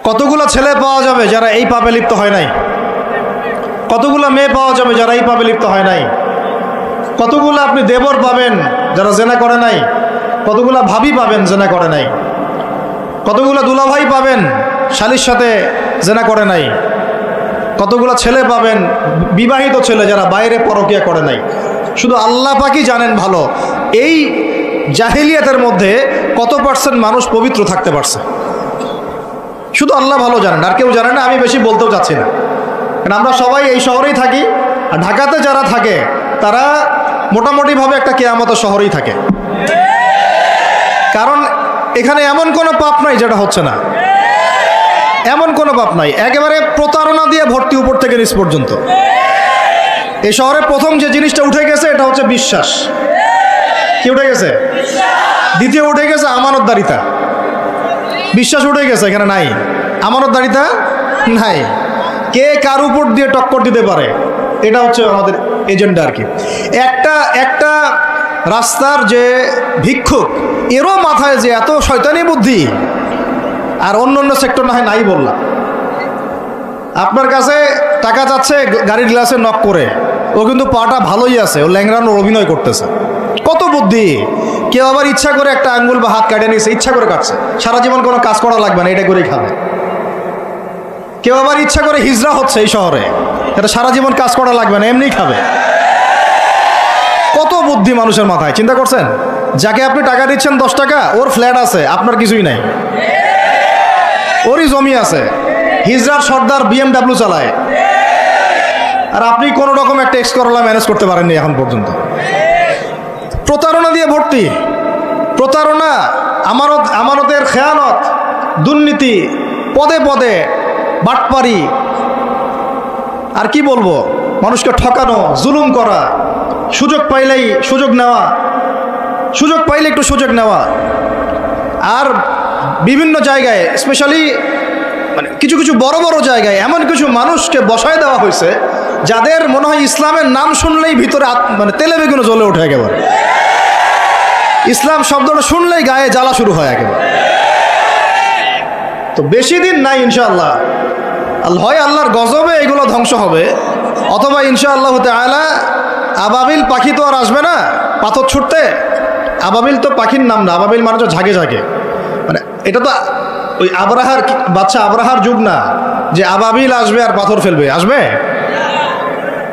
Speaker 1: কতগুলো ছেলে পাওয়া যাবে যারা এই পাপে লিপ্ত হয় নাই? কতগুলো মেয়ে পাওয়া যাবে যারা এই পাপে লিপ্ত হয় নাই? কতগুলো আপনি দেবর পাবেন যারা জেনা করে নাই? কতগুলো ভাবি পাবেন জেনা করে নাই? কতগুলো দুলাভাই পাবেন শালীর সাথে জেনা করে নাই? কতগুলো ছেলে পাবেন বিবাহিত ছেলে যারা বাইরে পরকিয়া করে নাই? শুধু আল্লাহ পাকই জানেন ভালো এই জাহিলিয়াতের মধ্যে কত পার্সেন্ট মানুষ পবিত্র থাকতে পারছে। শুধু আল্লাহ ভালো জানেন, আর কেউ জানে না। আমি বেশি বলতেও চাচ্ছি না, কারণ আমরা সবাই এই শহরেই থাকি। আর ঢাকাতে যারা থাকে তারা মোটামুটিভাবে একটা কেয়ামতের শহরেই থাকে, কারণ এখানে এমন কোনো পাপ নাই যেটা হচ্ছে না, এমন কোনো পাপ নাই। একেবারে প্রতারণা দিয়ে ভর্তি, উপর থেকে নিচ পর্যন্ত। এই শহরে প্রথম যে জিনিসটা উঠে গেছে এটা হচ্ছে বিশ্বাস। কি উঠে গেছে? দ্বিতীয় উঠে গেছে আমানতদারিতা। বিশ্বাস উঠে গেছে, এখানে নাই। আমানতদারিতা নাই। কে কার উপর দিয়ে টক্কর দিতে পারে, এটা হচ্ছে আমাদের এজেন্ডা আর কি। একটা রাস্তার যে ভিক্ষুক, এরও মাথায় যে এত শয়তানি বুদ্ধি, আর অন্য সেক্টর না হয় নাই বললাম। আপনার কাছে টাকা চাচ্ছে গাড়ির গ্লাসে নক করে, ও কিন্তু পাটা ভালোই আছে, ও ল্যাংড়ানোর অভিনয় করতেছে। কত বুদ্ধি! কেউ আবার ইচ্ছা করে একটা আঙ্গুল বা হাত কাটে নিয়েছে, ইচ্ছা করে কাটছে, সারা জীবন কোনো কাজ করা লাগবে না, এটা করেই খাবে। কেউ আবার ইচ্ছা করে হিজড়া হচ্ছে এই শহরে, এটা সারা জীবন কাজ করা লাগবে না, এমনিই খাবে। কত বুদ্ধি মানুষের মাথায়, চিন্তা করছেন? যাকে আপনি টাকা দিচ্ছেন 10 টাকা, ওর ফ্ল্যাট আছে, আপনার কিছুই নাই, ওরই জমি আছে, হিজড়ার সর্দার BMW চালায়, আর আপনি কোনো রকম একটা এক্সকরলা ম্যানেজ করতে পারেননি এখন পর্যন্ত। প্রতারণা দিয়ে ভর্তি, প্রতারণা, আমানতের খেয়ানত, দুর্নীতি, পদে পদে বাটপারি, আর কি বলবো, মানুষকে ঠকানো, জুলুম করা, সুযোগ পাইলেই সুযোগ নেওয়া, সুযোগ পাইলে একটু সুযোগ নেওয়া। আর বিভিন্ন জায়গায়, স্পেশালি মানে কিছু কিছু বড় বড় জায়গায় এমন কিছু মানুষকে বসায় দেওয়া হয়েছে যাদের মনে হয় ইসলামের নাম শুনলেই ভিতরে মানে তেলে বেগুনে জ্বলে ওঠে একেবারে। ইসলাম শব্দটা শুনলেই গায়ে জ্বালা শুরু হয় একেবারে। তো বেশি দিন নাই ইনশাআল্লাহ, হয় আল্লাহর গজবে এগুলো ধ্বংস হবে, অথবা ইনশাআল্লাহ তাআলা আবাবিল পাখি তো আর আসবে না পাথর ছুটতে। আবাবিল তো পাখির নাম না, আবাবিল মানে তো ঝাঁকে ঝাঁকে, মানে এটা তো ওই আবরাহার বাচ্চা আবরাহার যুগ না যে আবাবিল আসবে আর পাথর ফেলবে। আসবে,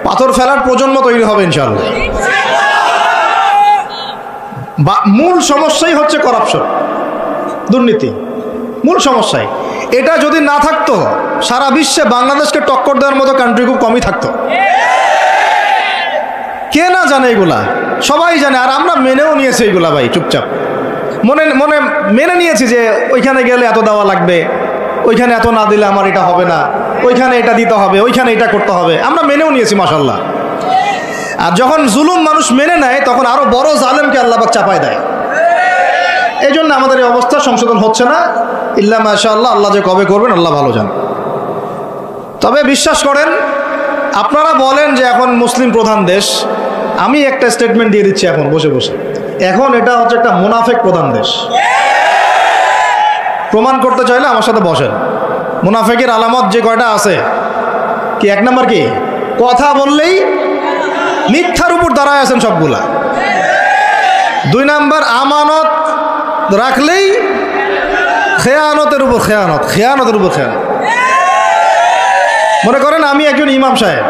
Speaker 1: পাথর ফেলার প্রজন্ম তৈরি হবে ইনশাআল্লাহ। মূল সমস্যাই হচ্ছে করাপশন, দুর্নীতি, মূল সমস্যাই। এটা যদি না থাকতো সারা বিশ্বে বাংলাদেশকে টক্কর দেওয়ার মতো কান্ট্রি খুব কমই থাকতো। কে না জানে এগুলা? সবাই জানে, আর আমরা মেনেও নিয়েছি এগুলা ভাই, চুপচাপ মনে মনে মেনে নিয়েছি যে ওইখানে গেলে এত দেওয়া লাগবে, ওইখানে এত না দিলে আমার এটা হবে না, ওইখানে এটা দিতে হবে, ওইখানে এটা করতে হবে, আমরা মেনেও নিয়েছি মাশাআল্লাহ। আর যখন জুলুম মানুষ মেনে নেয় তখন আরো বড় জালেমকে আল্লাহ পাক চাপায় দেয়। এই জন্য আমাদের এই অবস্থা সংশোধন হচ্ছে না, ইল্লা মাশাআল্লাহ। আল্লাহ যে কবে করবেন আল্লাহ ভালো জান। তবে বিশ্বাস করেন, আপনারা বলেন যে এখন মুসলিম প্রধান দেশ, আমি একটা স্টেটমেন্ট দিয়ে দিচ্ছি এখন বসে বসে, এখন এটা হচ্ছে একটা মুনাফেক প্রধান দেশ। প্রমাণ করতে চাইলে আমার সাথে বসেন। মুনাফেকের আলামত যে কয়টা আছে, কি 1 নাম্বার কি, কথা বললেই মিথ্যার উপর দাঁড়ায় আছেন সবগুলা। 2 নাম্বার, আমানত রাখলেই খেয়ানতের উপর খেয়ানত, খেয়ানতের উপর খেয়ানত। মনে করেন আমি একজন ইমাম সাহেব,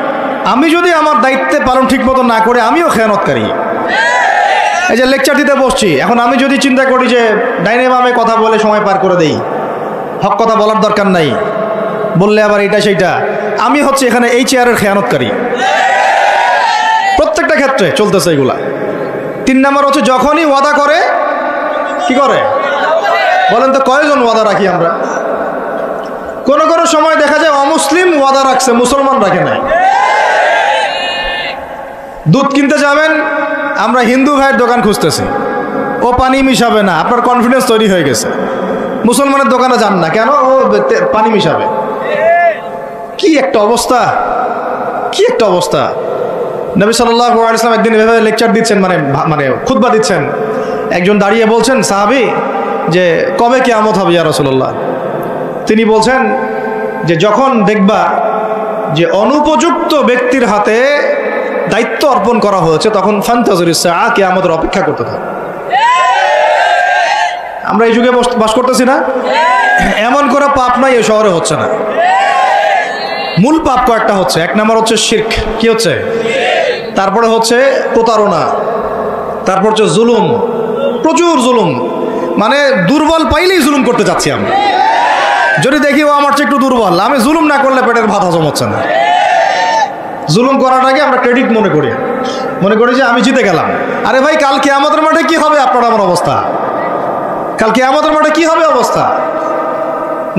Speaker 1: আমি যদি আমার দায়িত্বে পালন ঠিক মতো না করে আমিও খেয়ানতকারী। এই যে লেকচার দিতে বসছি, এখন আমি যদি চিন্তা করি যে ডাইনে বামে কথা বলে সময় পার করে দেই, হক কথা বলার দরকার নাই, বললে আবার এটা সেইটা, আমি হচ্ছে এখানে এই চেয়ারের খেয়ানতকারী। প্রত্যেকটা ক্ষেত্রে চলতেছে এগুলা। 3 নাম্বার হচ্ছে যখনই ওয়াদা করে, কি করে বলেন তো, কয়জন ওয়াদা রাখি আমরা? কোনো কোনো সময় দেখা যায় অমুসলিম ওয়াদা রাখছে, মুসলমান রাখে নাই। দুধ কিনতে যাবেন, আমরা হিন্দু ভাইয়ের দোকান খুঁজতেছি, ও পানি মিশাবে না, আপনার কনফিডেন্স তৈরি হয়ে গেছে। মুসলমানের দোকানে যান না কেন, ও পানি মিশাবে। কি একটা অবস্থা, কি একটা অবস্থা! নবী সাল্লাল্লাহু আলাইহি ওয়াসাল্লাম একদিন এভাবে লেকচার দিচ্ছেন, মানে খুতবা দিচ্ছেন। একজন দাঁড়িয়ে বলছেন, সাহাবী, যে কবে কিয়ামত হবে ইয়া রাসূলুল্লাহ? তিনি বলছেন যে যখন দেখবা যে অনুপযুক্ত ব্যক্তির হাতে দায়িত্ব অর্পণ করা হয়েছে, তখন ফান্তাযিরুস সাআ, কিয়ামতের অপেক্ষা করতে থাকো। আমরা এই যুগে বাস করতেছি না? এমন করে পাপ নাই এই শহরে হচ্ছে না। মূল পাপ কয়েকটা হচ্ছে। এক নম্বর হচ্ছে শিরক। কি হচ্ছে? তারপরে হচ্ছে প্রতারণা, তারপর হচ্ছে জুলুম, প্রচুর জুলুম। মানে দুর্বল পাইলেই জুলুম করতে যাচ্ছি আমরা। যদি দেখি ও আমার চেয়ে একটু দুর্বল, আমি জুলুম না করলে পেটের ভাত হজম হচ্ছে না। জুলুম করাটাকে আমরা ক্রেডিট মনে করি যে আমি জিতে গেলাম। আরে ভাই, কাল কিয়ামতের মাঠে কি হবে আপনার আমার অবস্থা? কাল কিয়ামতের মাঠে কি হবে অবস্থা?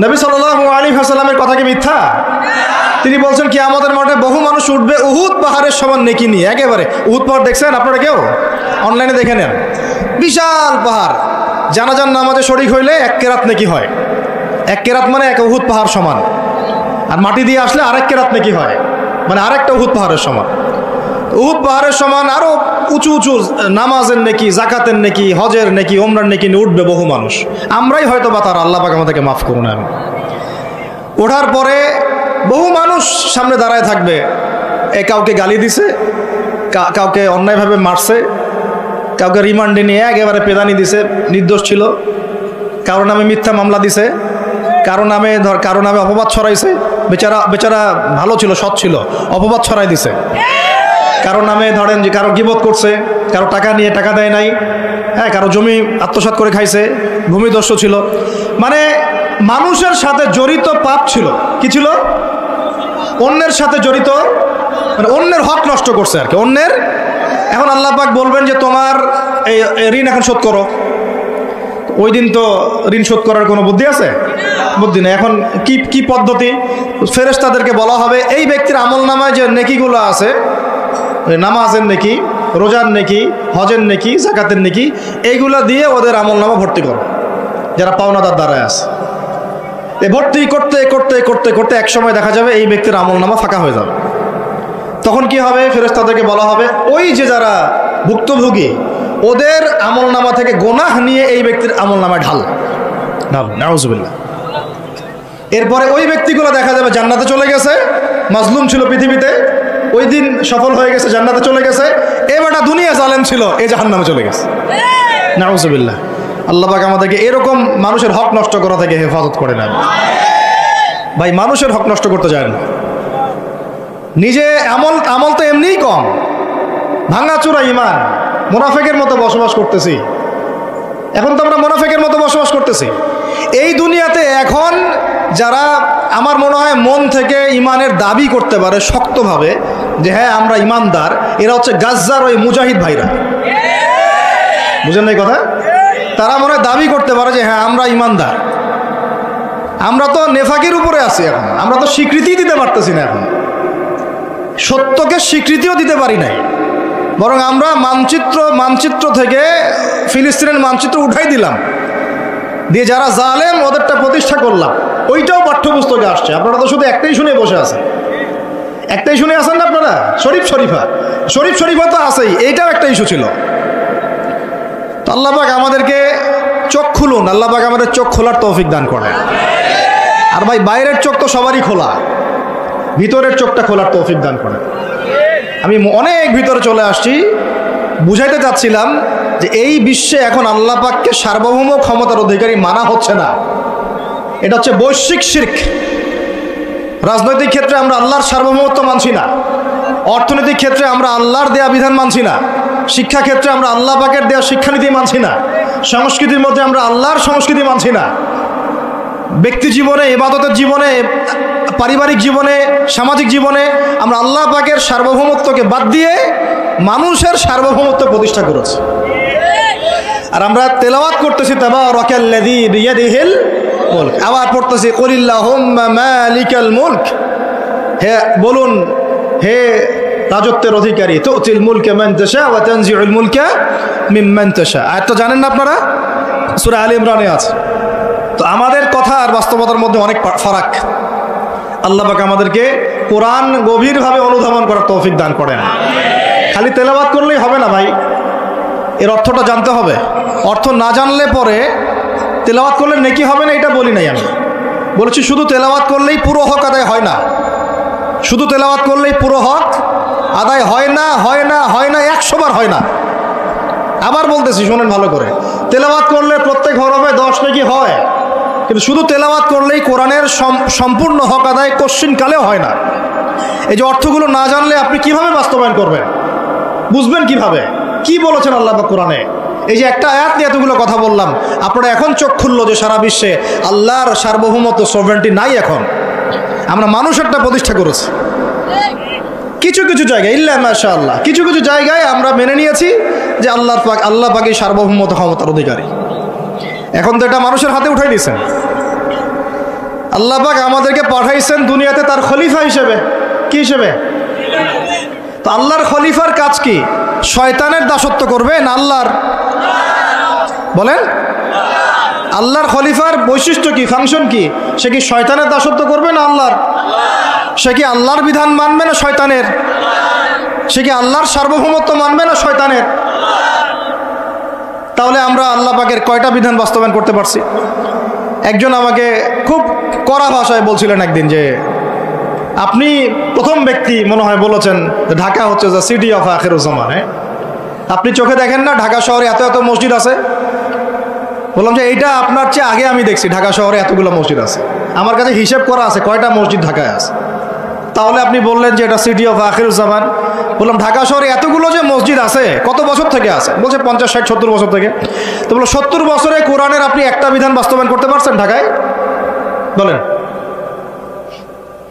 Speaker 1: নবী সাল্লাল্লাহু আলাইহি ওয়াসাল্লামের কথা কি মিথ্যা? তিনি বলছেন কিয়ামতের মাঠে বহু মানুষ উঠবে উহুদ পাহাড়ের সমান নেকি নিয়ে। একেবারে উহুদ পাহাড় দেখছেন আপনারা কেউ? অনলাইনে দেখে নেন। বিশাল পাহাড়। জানাজার নামাজে শরীক হইলে 1 কেরাত নেকি হয়। 1 কেরাত মানে 1 উহুদ পাহাড় সমান। আর মাটি দিয়ে আসলে আরেক কেরাত নেকি হয়, মানে আরেকটা উহুদ পাহাড়ের সমান। উহুদ পাহাড়ের সমান আরো উঁচু উঁচু নামাজের নেকি, জাকাতের নেকি, হজের নেকি, ওমরার নেকি নিয়ে উঠবে বহু মানুষ। আমরাই হয়তো বা তারা, আল্লাহ পাক আমাদেরকে মাফ করুন। আমি ওঠার পরে বহু মানুষ সামনে দাঁড়ায় থাকবে। কাউকে গালি দিছে, কাউকে অন্যায়ভাবে মারছে, কাউকে রিমান্ডে নিয়ে একেবারে পেদানি দিছে, নির্দোষ ছিল। কারো নামে মিথ্যা মামলা দিছে, কারো নামে অপবাদ ছড়াইছে। বেচারা ভালো ছিল, সৎ ছিল, অপবাদ ছড়াই দিছে। কারো নামে ধরেন যে কারো গীবত করছে, কারো টাকা নিয়ে টাকা দেয় নাই, হ্যাঁ, কারো জমি আত্মসাৎ করে খাইছে, ভূমিদস্যু ছিল। মানে মানুষের সাথে জড়িত পাপ ছিল। কি ছিল? অন্যের সাথে জড়িত, মানে অন্যের হক নষ্ট করছে আর কি, অন্যের। এখন আল্লাহ পাক বলবেন যে তোমার এই ঋণ এখন শোধ করো। ওই দিন তো ঋণ শোধ করার কোনো বুদ্ধি আছে? বুদ্ধি নেই। এখন কি পদ্ধতি? ফেরেশতাদেরকে বলা হবে এই ব্যক্তির আমলনামায় যে নেকিগুলো আছে, নামাজের নেকি, রোজার নেকি, হজের নেকি, যাকাতের নেকি, এইগুলা দিয়ে ওদের আমলনামা ভর্তি করো, যারা পাওনাদার দ্বারায় আছে। ভর্তি করতে করতে করতে করতে এক সময় দেখা যাবে এই ব্যক্তির আমলনামা ফাঁকা হয়ে যাবে। তখন কি হবে? ফেরেশতাদেরকে বলা হবে ওই যে যারা ভুক্তভোগী, ওদের আমলনামা থেকে গোনাহ নিয়ে এই ব্যক্তির আমলনামায় ঢাল। নাউজুবিল্লাহ। এরপরে ওই ব্যক্তিগুলো দেখা যাবে জান্নাতে চলে গেছে, মাজলুম ছিল পৃথিবীতে, ওই দিন সফল হয়ে গেছে, জান্নাতে চলে গেছে। এবারটা দুনিয়া জালেম ছিল, এই জাহান্নামে চলে গেছে। নাউজুবিল্লাহ। আল্লাহ পাক আমাদেরকে এরকম মানুষের হক নষ্ট করা থেকে হেফাজত করে নেন। ভাই, মানুষের হক নষ্ট করতে যায় না। নিজে আমল তো এমনিই কম, ভাঙাচোরা ইমান, মুনাফিকের মতো বসবাস করতেছি। এখন তো আমরা মুনাফিকের মতো বসবাস করতেছি এই দুনিয়াতে। এখন যারা আমার মনে হয় মন থেকে ইমানের দাবি করতে পারে শক্তভাবে যে হ্যাঁ আমরা ইমানদার, এরা হচ্ছে গাজ্জার ওই মুজাহিদ ভাইরা। বুঝেন না এই কথা? তারা মনে হয় দাবি করতে পারে যে হ্যাঁ আমরা ইমানদার। আমরা তো নেফাকের উপরে আছি। এখন আমরা তো স্বীকৃতি দিতে পারতেছি না, এখন সত্যকে স্বীকৃতিও দিতে পারি নাই। বরং আমরা মানচিত্র থেকে ফিলিস্তিনের মানচিত্র উঠাই দিলাম, দিয়ে যারা জালেম ওদেরটা প্রতিষ্ঠা করলাম। ওইটাও পাঠ্যপুস্তকে আসছে। আপনারা তো শুধু একটাই শুনে বসে আছেন, একটাই শুনে আছেন না আপনারা? শরীফ শরীফা তো আছেই, এইটাও একটা ইস্যু ছিল। তো আল্লাহ পাক আমাদেরকে চোখ খুলুন, আল্লাহ পাক আমাদের চোখ খোলার তৌফিক দান করেন। আর ভাই, বাইরের চোখ তো সবারই খোলা, ভিতরের চোখটা খোলার তৌফিক দান করেন। আমি অনেক ভিতরে চলে আসছি, বুঝাইতে চাচ্ছিলাম যে এই বিশ্বে এখন আল্লাহ পাককে সার্বভৌম ক্ষমতার অধিকারী মানা হচ্ছে না। এটা হচ্ছে বৈশ্বিক শিরক। রাজনৈতিক ক্ষেত্রে আমরা আল্লাহর সার্বভৌমত্ব মানছি না, অর্থনৈতিক ক্ষেত্রে আমরা আল্লাহর দেয়া বিধান মানছি না, শিক্ষা ক্ষেত্রে আমরা আল্লাহ পাকের দেয়া শিক্ষানীতি মানছি না, সংস্কৃতির মধ্যে আমরা আল্লাহর সংস্কৃতি মানছি না, ব্যক্তি জীবনে, ইবাদতের জীবনে, পারিবারিক জীবনে, সামাজিক জীবনে আমরা আল্লাহ পাকের সার্বভৌমত্বকে বাদ দিয়ে মানুষের সার্বভৌমত্ব প্রতিষ্ঠা করেছি। আর আমরা তেলাওয়াত করতেছি তাবারাকাল্লাযী বিয়াদিহিল মুলক, আবার পড়তেছি কুলিল্লাহুম্মা মালিকাল মুলক, হে বলুন হে রাজত্বের অধিকারী, তুতিল মুলকা মান তাশা ওয়া তানজিউল মুলকা মিম্মান তাশা। আয়াতটা জানেন না আপনারা? সূরা আলে ইমরানে আছে। তো আমাদের কথা আর বাস্তবতার মধ্যে অনেক ফারাক। আল্লাহ পাক আমাদেরকে কোরআন গভীরভাবে অনুধাবন করার তৌফিক দান করেন। খালি তেলাওয়াত করলেই হবে না ভাই, এর অর্থটা জানতে হবে। অর্থ না জানলে পরে তেলাওয়াত করলে নেকি হবে না এটা বলি নাই আমি, বলেছি শুধু তেলাওয়াত করলেই পুরো হক আদায় হয় না, শুধু তেলাওয়াত করলেই পুরো হক আদায় হয় না, হয় না, হয় না, 100 বার হয় না। আবার বলতেছি শোনেন ভালো করে, তেলাওয়াত করলে প্রত্যেক হরফে 10 নেকি হয়, কিন্তু শুধু তেলাওয়াত করলেই কোরআনের সম্পূর্ণ হক আদায় কোশ্চিনকালেও হয় না। এই যে অর্থগুলো না জানলে আপনি কিভাবে বাস্তবায়ন করবেন, বুঝবেন কিভাবে, কি বলেছেন আল্লাহ পাক কোরআনে? এই যে একটা আয়াত নিয়ে এতগুলো কথা বললাম, আপনারা এখন চোখ খুললো যে সারা বিশ্বে আল্লাহর সার্বভৌমত্ব সভরেন্টি নাই। এখন আমরা মানুষেরটা প্রতিষ্ঠা করেছি কিছু কিছু জায়গায়, ইল্লা মাশাআল্লাহ, কিছু কিছু জায়গায় আমরা মেনে নিয়েছি যে আল্লাহ পাকই সার্বভৌমত্ব ক্ষমতার অধিকারী। এখন তো এটা মানুষের হাতে উঠাই দিয়েছেন। আল্লাহ পাক আমাদেরকে পাঠাইছেন দুনিয়াতে তার খলিফা হিসেবে। কি হিসেবে? তো আল্লাহর খলিফার কাজ কি? শয়তানের দাসত্ব করবে না আল্লাহর? বলেন, আল্লাহর খলিফার বৈশিষ্ট্য কি, ফাংশন কি? সে কি শয়তানের দাসত্ব করবে না আল্লাহর? সে কি আল্লাহর বিধান মানবে না শয়তানের? সে কি আল্লাহর সার্বভৌমত্ব মানবে না শয়তানের? তাহলে আমরা আল্লাহ পাকের কয়টা বিধান বাস্তবায়ন করতে পারছি? একজন আমাকে খুব কড়া ভাষায় বলছিলেন একদিন যে আপনি প্রথম ব্যক্তি মনে হয় বলেছেন ঢাকা হচ্ছে দ্য সিটি অফ আখিরুজ্জামান। আপনি চোখে দেখেন না ঢাকা শহরে এত এত মসজিদ আছে? বললাম যে এইটা আপনার চেয়ে আগে আমি দেখছি ঢাকা শহরে এতগুলো মসজিদ আছে, আমার কাছে হিসেব করা আছে কয়টা মসজিদ ঢাকায় আছে। তাহলে আপনি বললেন যে এটা সিটি অফ আখিরুজ্জামান। বললাম ঢাকা শহরে এতগুলো যে মসজিদ আছে কত বছর থেকে আছে? বলছে 50, 60, 70 বছর থেকে। তো বললো 70 বছরে কোরআনের আপনি একটা বিধান বাস্তবায়ন করতে পারছেন ঢাকায়? বলেন,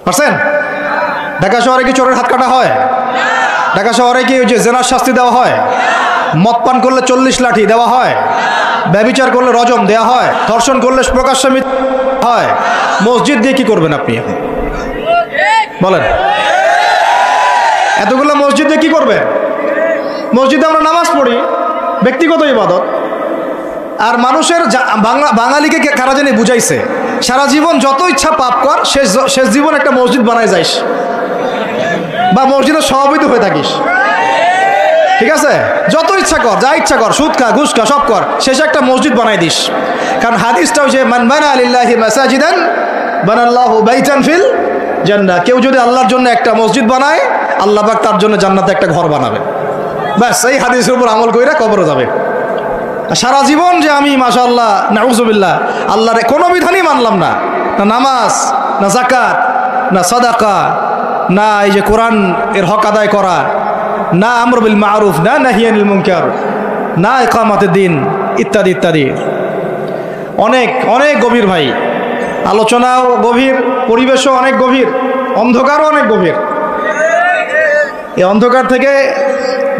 Speaker 1: পারছেন? ঢাকা শহরে কি চোরের হাত কাটা হয়? ঢাকা শহরে কি ওই যে জেনার শাস্তি দেওয়া হয়? মদ পান করলে 40 লাঠি দেওয়া হয়? ব্যভিচার করলে রজম দেওয়া হয়? ধর্ষণ করলে প্রকাশ্যে মৃত্যু হয়? মসজিদ দিয়ে কি করবেন আপনি এখন বলেন? এতগুলো মসজিদ দিয়ে কি করবেন? মসজিদে আমরা নামাজ পড়ি, ব্যক্তিগত ইবাদত। আর মানুষের বাঙালিকে কারা জানি বুঝাইছে সারা জীবন যত ইচ্ছা পাপ কর, শেষ জীবন একটা মসজিদ বানায় যাইস বা মসজিদের সভাপতি হয়ে থাকিস, ঠিক আছে? যত ইচ্ছা কর, যা ইচ্ছা কর, সুদ খা, ঘুষ খা, সব কর, শেষে একটা মসজিদ বানাই দিস। কারণ হাদিসটা হচ্ছে মান বানা লিল্লাহি মাসাজিদান বানাল্লাহু বাইতান ফিল জান্নাহ। কেউ যদি আল্লাহর জন্য একটা মসজিদ বানায়, আল্লাহ পাক তার জন্য জান্নাতে একটা ঘর বানাবে। ব্যাস, এই হাদিসের উপর আমল কইরা কবরে যাবে। সারা জীবন যে আমি মাশাআল্লাহ নাউজুবিল্লাহ আল্লাহর কোনো বিধানই মানলাম না, না নামাজ, না যাকাত, না সাদাকা, না এই যে কোরআন এর হক আদায় করা, না আমর বিল মারুফ, না নাহি আনিল মুনকার, না ইকামাতের দিন, ইত্যাদি ইত্যাদি। অনেক অনেক গভীর ভাই, আলোচনাও গভীর, পরিবেশও অনেক গভীর, অন্ধকারও অনেক গভীর। এই অন্ধকার থেকে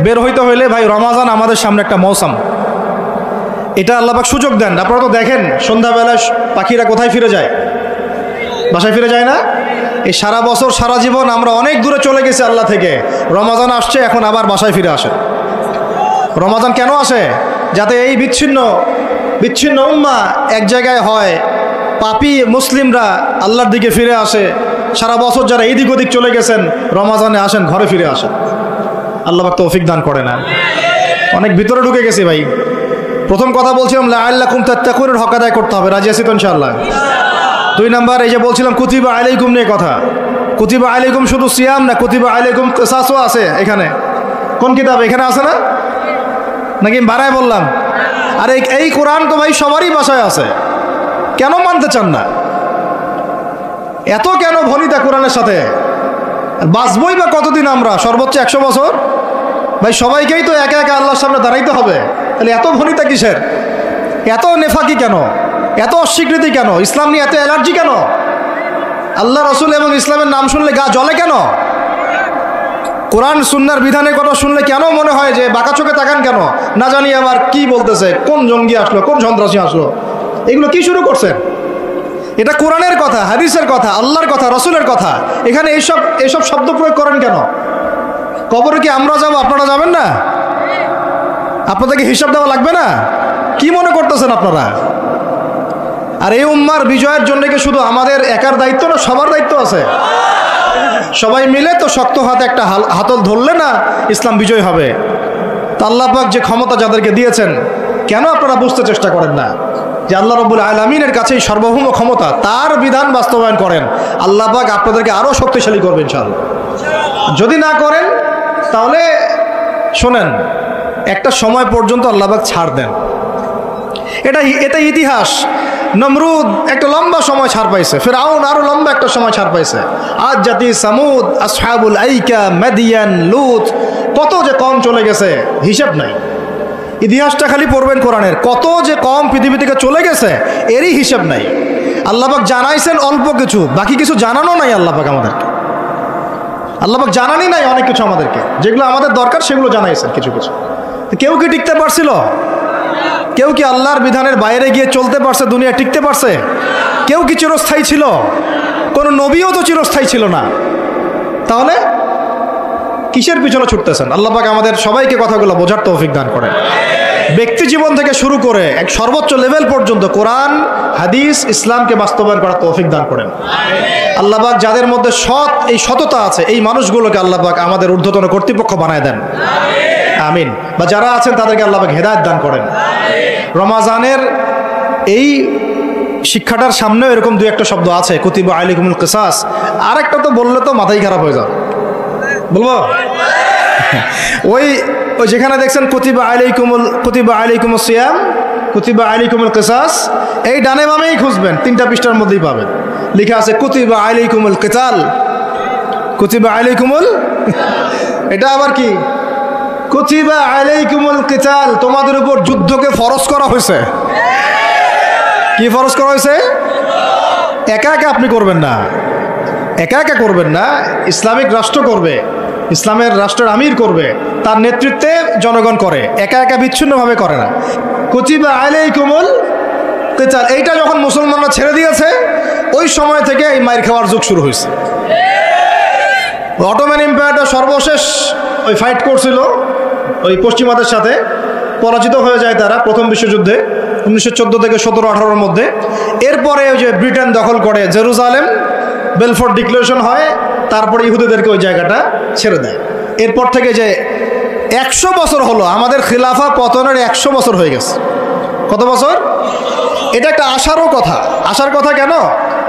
Speaker 1: বের হইতে হইলে ভাই রমাজান আমাদের সামনে একটা মৌসুম, এটা আল্লাহ পাক সুযোগ দেন। আপনারা তো দেখেন সন্ধ্যাবেলায় পাখিরা কোথায় ফিরে যায়? বাসায় ফিরে যায় না? এই সারা বছর সারা জীবন আমরা অনেক দূরে চলে গেছি আল্লাহ থেকে, রমাজান আসছে এখন আবার বাসায় ফিরে আসে। রমাজান কেন আসে? যাতে এই বিচ্ছিন্ন উম্মাহ এক জায়গায় হয়, পাপী মুসলিমরা আল্লাহর দিকে ফিরে আসে। সারা বছর যারা এদিক ওদিক চলে গেছেন রমাজানে আসেন, ঘরে ফিরে আসেন। আল্লাহ পাক তৌফিক দান করে না। অনেক ভিতরে ঢুকে গেছি ভাই। প্রথম কথা বলছিলাম লাআল্লাকুম তাত্তাকুনের হক আদায় করতে হবে, রাজি আছি তো ইনশাআল্লাহ? 2 নাম্বার এই যে বলছিলাম কুতিবা আলাইকুম নিয়ে কথা। কুতিবা আলাইকুম শুধু সিয়াম না, কুতিবা আলাইকুম কিসাসও আছে এখানে। কোন কিতাব এখানে আছে না? নাকি বাড়ায় বললাম? আর এই কোরআন তো ভাই সবারই বাসায় আছে, কেন মানতে চান না? এত কেন ভনিতা কোরআনের সাথে? বাঁচবই বা কতদিন আমরা? সর্বোচ্চ 100 বছর। ভাই সবাইকেই তো একা একা আল্লাহর সামনে দাঁড়াইতে হবে, তাহলে এত ভনিতা কিসের? এত নেফাকি কেন? এত অস্বীকৃতি কেন? ইসলাম নিয়ে এত অ্যালার্জি কেন? আল্লাহ রসুল এবং ইসলামের নাম শুনলে গা জ্বলে কেন? কোরআন সুন্নাহর বিধানের কথা শুনলে কেন মনে হয় যে বাঁকা চোখে তাকান কেন? না জানি আবার কি বলতেছে, কোন জঙ্গি আসলো, কোন সন্ত্রাসী আসলো, এগুলো কি শুরু করছেন? এটা কোরআনের কথা, হাদিসের কথা, আল্লাহর কথা, রসুলের কথা। এখানে এইসব শব্দ প্রয়োগ করেন কেন? কবরে কি আমরা যাব, আপনারা যাবেন না? আপনাদেরকে হিসাব দেওয়া লাগবে না? কি মনে করতেছেন আপনারা? আর এই উম্মার বিজয়ের জন্য কি শুধু আমাদের একার দায়িত্ব না, সবার দায়িত্ব আছে? সবাই মিলে তো শক্ত হাতে একটা হাতল ধরলে না ইসলাম বিজয় হবে। তা আল্লাহ পাক যে ক্ষমতা যাদেরকে দিয়েছেন, কেন আপনারা বুঝতে চেষ্টা করেন না যে আল্লাহ রাব্বুল আলামিনের কাছেই সর্বভৌম ক্ষমতা, তার বিধান বাস্তবায়ন করেন, আল্লাহ পাক আপনাদেরকে আরও শক্তিশালী করবেন ইনশাআল্লাহ। যদি না করেন তাহলে শোনেন, একটা সময় পর্যন্ত আল্লাহ পাক ছাড় দেন। এটা ইতিহাস। নমরুদ একটা লম্বা সময় ছাড় পাইছে, ফিরআউন আরো লম্বা একটা সময় ছাড় পাইছে, আদ জাতি, সামুদ, আসহাবুল আইকা, মাদিয়ান, লুত, কত যে কম চলে গেছে হিসাব নাই। ইতিহাসটা খালি পড়বেন কোরআনের, কত যে কম পৃথিবী থেকে চলে গেছে এরই হিসাব নাই। আল্লাহ পাক জানাইছেন অল্প কিছু, বাকি কিছু জানানো নাই আল্লাহ পাক আমাদেরকে। আল্লাহ পাক জানানি নাই অনেক কিছু আমাদেরকে, যেগুলো আমাদের দরকার সেগুলো জানাইছেন কিছু কিছু। কেউ কি টিকতে পারছিল? কেউ কি আল্লাহর বিধানের বাইরে গিয়ে চলতে পারছে? দুনিয়া টিকতে পারছে? কেউ কি চিরস্থায়ী ছিল? কোনো নবীও তো চিরস্থায়ী ছিল না। তাহলে কিসের পিছনে ছুটতেছেন? আল্লাহ পাক আমাদের সবাইকে কথাগুলো বোঝার তৌফিক দান করেন। ব্যক্তি জীবন থেকে শুরু করে এক সর্বোচ্চ লেভেল পর্যন্ত কোরআন, হাদিস, ইসলামকে বাস্তবায়ন করার তৌফিক দান করেন। আল্লাহ পাক যাদের মধ্যে এই সততা আছে, এই মানুষগুলোকে আল্লাহ পাক আমাদের ঊর্ধ্বতন কর্তৃপক্ষ বানায় দেন, আমিন। বা যারা আছেন তাদেরকে আল্লাহ পাক হেদায়েত দান করেন। রমাজানের এই শিক্ষাটার সামনেও এরকম দুই একটা শব্দ আছে, কুতিবা আলাইকুমুল কিসাস। আর একটা তো বললে তো মাথাই খারাপ হয়ে যাবে, বলবো? ওই যেখানে দেখছেন কুতিবা আলাইকুমুস সিয়াম, কুতিবা আলাইকুমুল কিসাস, এই ডানে বামেই খুঁজবেন, 3টা পৃষ্ঠার মধ্যেই পাবেন লেখা আছে কুতিবা আলাইকুমুল কিতাল, কুতিবা আলাইকুমুল, এটা আবার কি? কুতিবা আলাইকুমুল কিতাল, তোমাদের উপর যুদ্ধকে ফরজ করা হয়েছে। কি ফরজ করা হয়েছে? একা একা আপনি করবেন না, একা একা করবেন না, ইসলামিক রাষ্ট্র করবে, ইসলামের রাষ্ট্রের আমির করবে, তার নেতৃত্বে জনগণ করে, একা একা বিচ্ছিন্নভাবে করে না। কুতিবা আলাইকুমুল কিতাল, এইটা যখন মুসলমানরা ছেড়ে দিয়েছে ওই সময় থেকে এই মাইর খাওয়ার যুগ শুরু হয়েছে। অটোম্যান এম্পায়ারটা সর্বশেষ ওই ফাইট করছিল ওই পশ্চিমাদের সাথে, পরাজিত হয়ে যায় তারা প্রথম বিশ্বযুদ্ধে 1914 থেকে 17-18-র মধ্যে। এরপরে ওই যে ব্রিটেন দখল করে জেরুজালেম, বেলফোর্ট ডিক্লারেশন হয়, তারপরে ইহুদিদেরকে ওই জায়গাটা ছেড়ে দেয়। এরপর থেকে যে 100 বছর হলো, আমাদের খিলাফা পতনের 100 বছর হয়ে গেছে। কত বছর? এটা একটা আশারও কথা। আশার কথা কেন?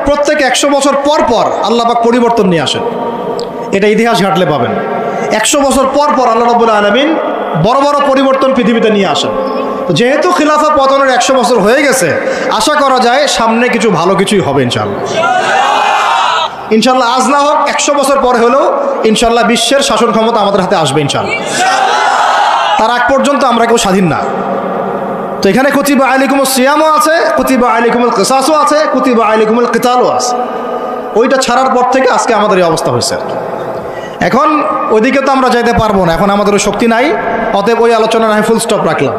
Speaker 1: প্রত্যেক 100 বছর পর পর আল্লাহ পাক পরিবর্তন নিয়ে আসেন, এটা ইতিহাস ঘাটলে পাবেন। 100 বছর পর পর আল্লাহ রাব্বুল আলামিন বড় বড় পরিবর্তন পৃথিবীতে নিয়ে আসেন। যেহেতু খিলাফা পতনের 100 বছর হয়ে গেছে, আশা করা যায় সামনে কিছু ভালো কিছুই হবে ইনশাআল্লাহ। ইনশাআল্লাহ আজ না হোক 100 বছর পর হলেও ইনশাআল্লাহ বিশ্বের শাসন ক্ষমতা আমাদের হাতে আসবে ইনশাআল্লাহ। তার আগ পর্যন্ত আমরা কেউ স্বাধীন না। তো এখানে কুতিবা আলাইকুমুস সিয়ামও আছে, কুতিবা আলাইকুমুল কিসাসও আছে, কুতিবা আলাইকুমুল কিতালও আছে। ওইটা ছাড়ার পর থেকে আজকে আমাদের এই অবস্থা হয়েছে। এখন ওইদিকে তো আমরা যাইতে পারবো না, এখন আমাদের শক্তি নাই, অতএব ওই আলোচনা আমি ফুল স্টপ রাখলাম।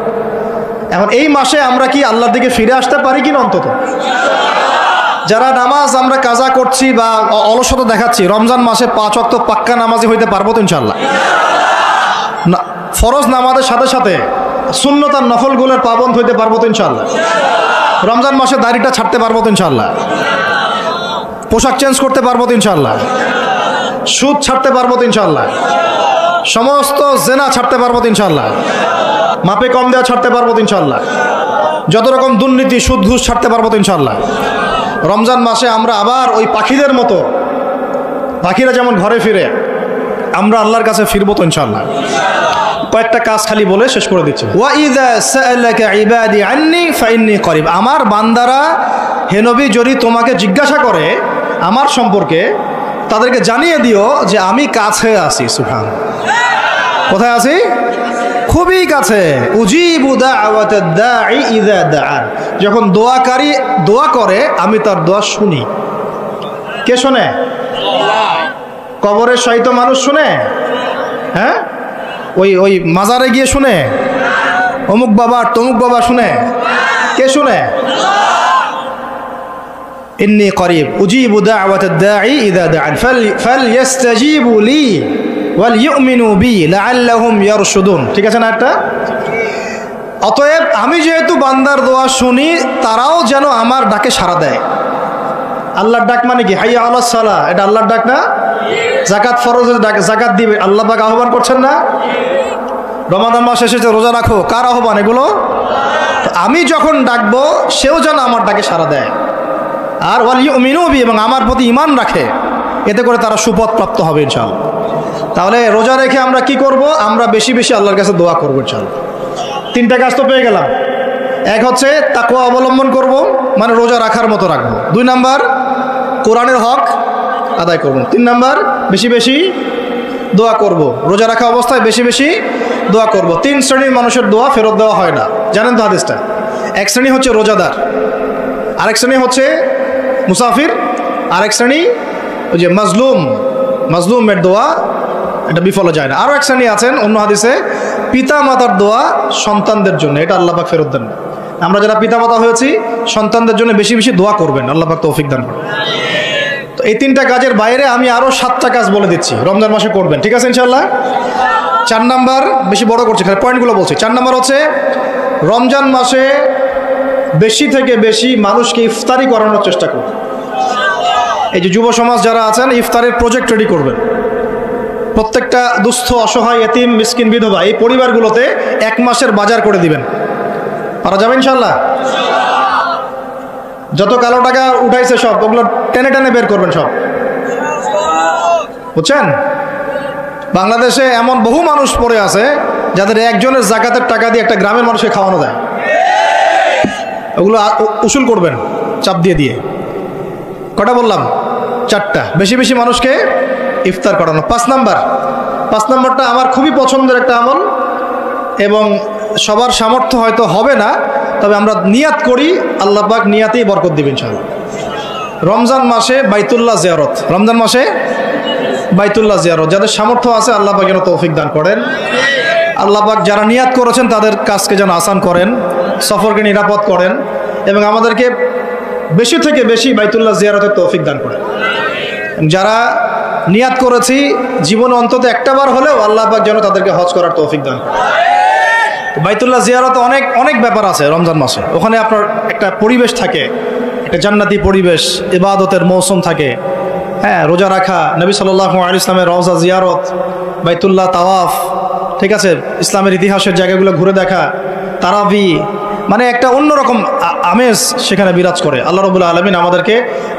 Speaker 1: এখন এই মাসে আমরা কি আল্লাহর দিকে ফিরে আসতে পারি কিনা? অন্তত যারা নামাজ আমরা কাজা করছি বা অলসতা দেখাচ্ছি, রমজান মাসে 5 ওয়াক্ত পাক্কা নামাজি হইতে পারবো তো ইনশাআল্লাহ? ফরজ নামাজের সাথে সাথে সুন্নত আর নফলগুলোর পাবন্দ হইতে পারবো তো ইনশাআল্লাহ? রমজান মাসে দাড়িটা ছাড়তে পারবো তো ইনশাআল্লাহ? পোশাক চেঞ্জ করতে পারবো তো ইনশাআল্লাহ? সুদ ছাড়তে পারবো তো ইনশাআল্লাহ? সমস্ত জেনা ছাড়তে পারবো তো ইনশাআল্লাহ? মাপে কম দেওয়া ছাড়তে পারবো তো ইনশাআল্লাহ? যত রকম দুর্নীতি, সুদ ঘুষ ছাড়তে পারবো তো ইনশাআল্লাহ? রমজান মাসে আমরা আবার ওই পাখিদের মতো, পাখিরা যেমন ঘরে ফিরে, আমরা আল্লাহর কাছে ফিরবো তো ইনশাআল্লাহ? কয়েকটা কাজ খালি বলে শেষ করে দিচ্ছি। ওয়া ইযা সাআলাকা ইবাদি আন্নী ফাইন্নী করিব, আমার বান্দারা হে নবী যদি তোমাকে জিজ্ঞাসা করে আমার সম্পর্কে, তাদেরকে জানিয়ে দিও যে আমি কাছে আছি। সুবহান, কোথায় আছি? খুবই কাছে। উজিবু দাওয়াতাদ দাঈ ইযা দাআন, যখন দোয়াকারী দোয়া করে আমি তার দোয়া শুনি। কে শুনে? কবরের শায়িত মানুষ শুনে? হ্যাঁ, ওই মাজারে গিয়ে শুনে? অমুক বাবা তমুক বাবা শুনে? কে শুনে? ইন্নী করিব উজিবু দাওয়াতাদ দাঈ ইযা দাআন ফালইস্তাজিবু লি ওয়াল ইউমিনু বি লাআল্লাহুম ইয়ারশুদুন। ঠিক আছে না একটা? অতএব আমি যেহেতু বান্দার দোয়া শুনি, তারাও যেন আমার ডাকে সাড়া দেয়। আল্লাহর ডাক মানে কি? হাইয়া আলাস সালাহ, এটা আল্লাহর ডাক না? জাকাত ফরজের ডাক, জাকাত দিবে, আল্লাহ পাক আহ্বান করছেন না? রমাদান মাস এসেছে, রোজা রাখো, কার আহ্বান এগুলো? আমি যখন ডাকবো সেও যেন আমার ডাকে সাড়া দেয়, আর ওয়াল ইউমিনু বি, এবং আমার প্রতি ঈমান রাখে, এতে করে তারা সুপথ প্রাপ্ত হবে ইনশাআল্লাহ। তাহলে রোজা রেখে আমরা কি করব? আমরা বেশি বেশি আল্লাহর কাছে দোয়া করবো ইনশাআল্লাহ। 3টা কাজ তো পেয়ে গেলাম। এক হচ্ছে তাকওয়া অবলম্বন করব, মানে রোজা রাখার মতো রাখবো। 2 নাম্বার কোরআনের হক আদায় করব। 3 নাম্বার বেশি বেশি দোয়া করব, রোজা রাখা অবস্থায় বেশি বেশি দোয়া করব। 3 শ্রেণীর মানুষের দোয়া ফেরত দেওয়া হয় না, জানেন তো হাদিসটা? এক শ্রেণী হচ্ছে রোজাদার, আরেক শ্রেণী হচ্ছে মুসাফির, আরেক শ্রেণী ওই যে মাজলুমের দোয়া, এটা বিফলে যায় না। আরও এক শ্রেণী আছেন অন্য হাদিসে, পিতা মাতার দোয়া সন্তানদের জন্য, এটা আল্লাহ পাক ফেরত দেন না। আমরা যারা পিতা মাতা হয়েছি সন্তানদের জন্য বেশি বেশি দোয়া করবেন, আল্লাহ পাক তৌফিক দান করবেন। তো এই 3টা কাজের বাইরে আমি আরও 7টা কাজ বলে দিচ্ছি, রমজান মাসে করবেন, ঠিক আছে ইনশাআল্লাহ? 4 নাম্বার, বেশি বড় করছি, খালি পয়েন্টগুলো বলছি। 4 নাম্বার হচ্ছে রমজান মাসে বেশি থেকে বেশি মানুষকে ইফতারি করানোর চেষ্টা করবেন। এই যে যুব সমাজ যারা আছেন, ইফতারের প্রজেক্ট রেডি করবেন। প্রত্যেকটা দুস্থ, অসহায়, এতিম, মিসকিন, বিধবা এই পরিবারগুলোতে 1 মাসের বাজার করে দিবেন। পারা যাবে ইনশাআল্লাহ? যত কালো টাকা উঠাইছে সব, ওগুলো টেনে টেনে বের করবেন সব, বুঝছেন? বাংলাদেশে এমন বহু মানুষ পড়ে আছে যাদের একজনের জাকাতের টাকা দিয়ে একটা গ্রামের মানুষকে খাওয়ানো যায়। ওগুলো উসুল করবেন চাপ দিয়ে দিয়ে। কটা বললাম? 4টা। বেশি বেশি মানুষকে ইফতার করানো। 5 নাম্বারটা আমার খুবই পছন্দের একটা আমল, এবং সবার সামর্থ্য হয়তো হবে না, তবে আমরা নিয়াত করি, আল্লাহ পাক নিয়াতেই বরকত দিবেন ইনশাআল্লাহ। রমজান মাসে বাইতুল্লাহ জিয়ারত, রমজান মাসে বাইতুল্লাহ জিয়ারত, যাদের সামর্থ্য আছে আল্লাহ পাক যেন তৌফিক দান করেন। আল্লাহ পাক যারা নিয়াত করেছেন তাদের কাজকে যেন আসান করেন, সফরকে নিরাপদ করেন, এবং আমাদেরকে বেশি থেকে বেশি বাইতুল্লাহ জিয়ারতের তৌফিক দান করেন। যারা নিয়াত করেছি জীবনে অন্তত একটাবার হলেও আল্লাহ পাক যেন তাদেরকে হজ করার তৌফিক দান করেন। বাইতুল্লাহ জিয়ারতে অনেক অনেক ব্যাপার আছে রমজান মাসে। ওখানে আপনার একটা পরিবেশ থাকে, একটা জান্নাতি পরিবেশ, ইবাদতের মৌসুম থাকে। হ্যাঁ, রোজা রাখা, নবী সাল্লাল্লাহু আলাইহি ওয়াসাল্লামের রওজা জিয়ারত, বাইতুল্লাহ তাওয়াফ, ঠিক আছে, ইসলামের ইতিহাসের জায়গাগুলো ঘুরে দেখা, তারাবি, মানে একটা অন্যরকম আমেজ সেখানে বিরাজ করে। আল্লাহ রাব্বুল আলামিন আমাদেরকে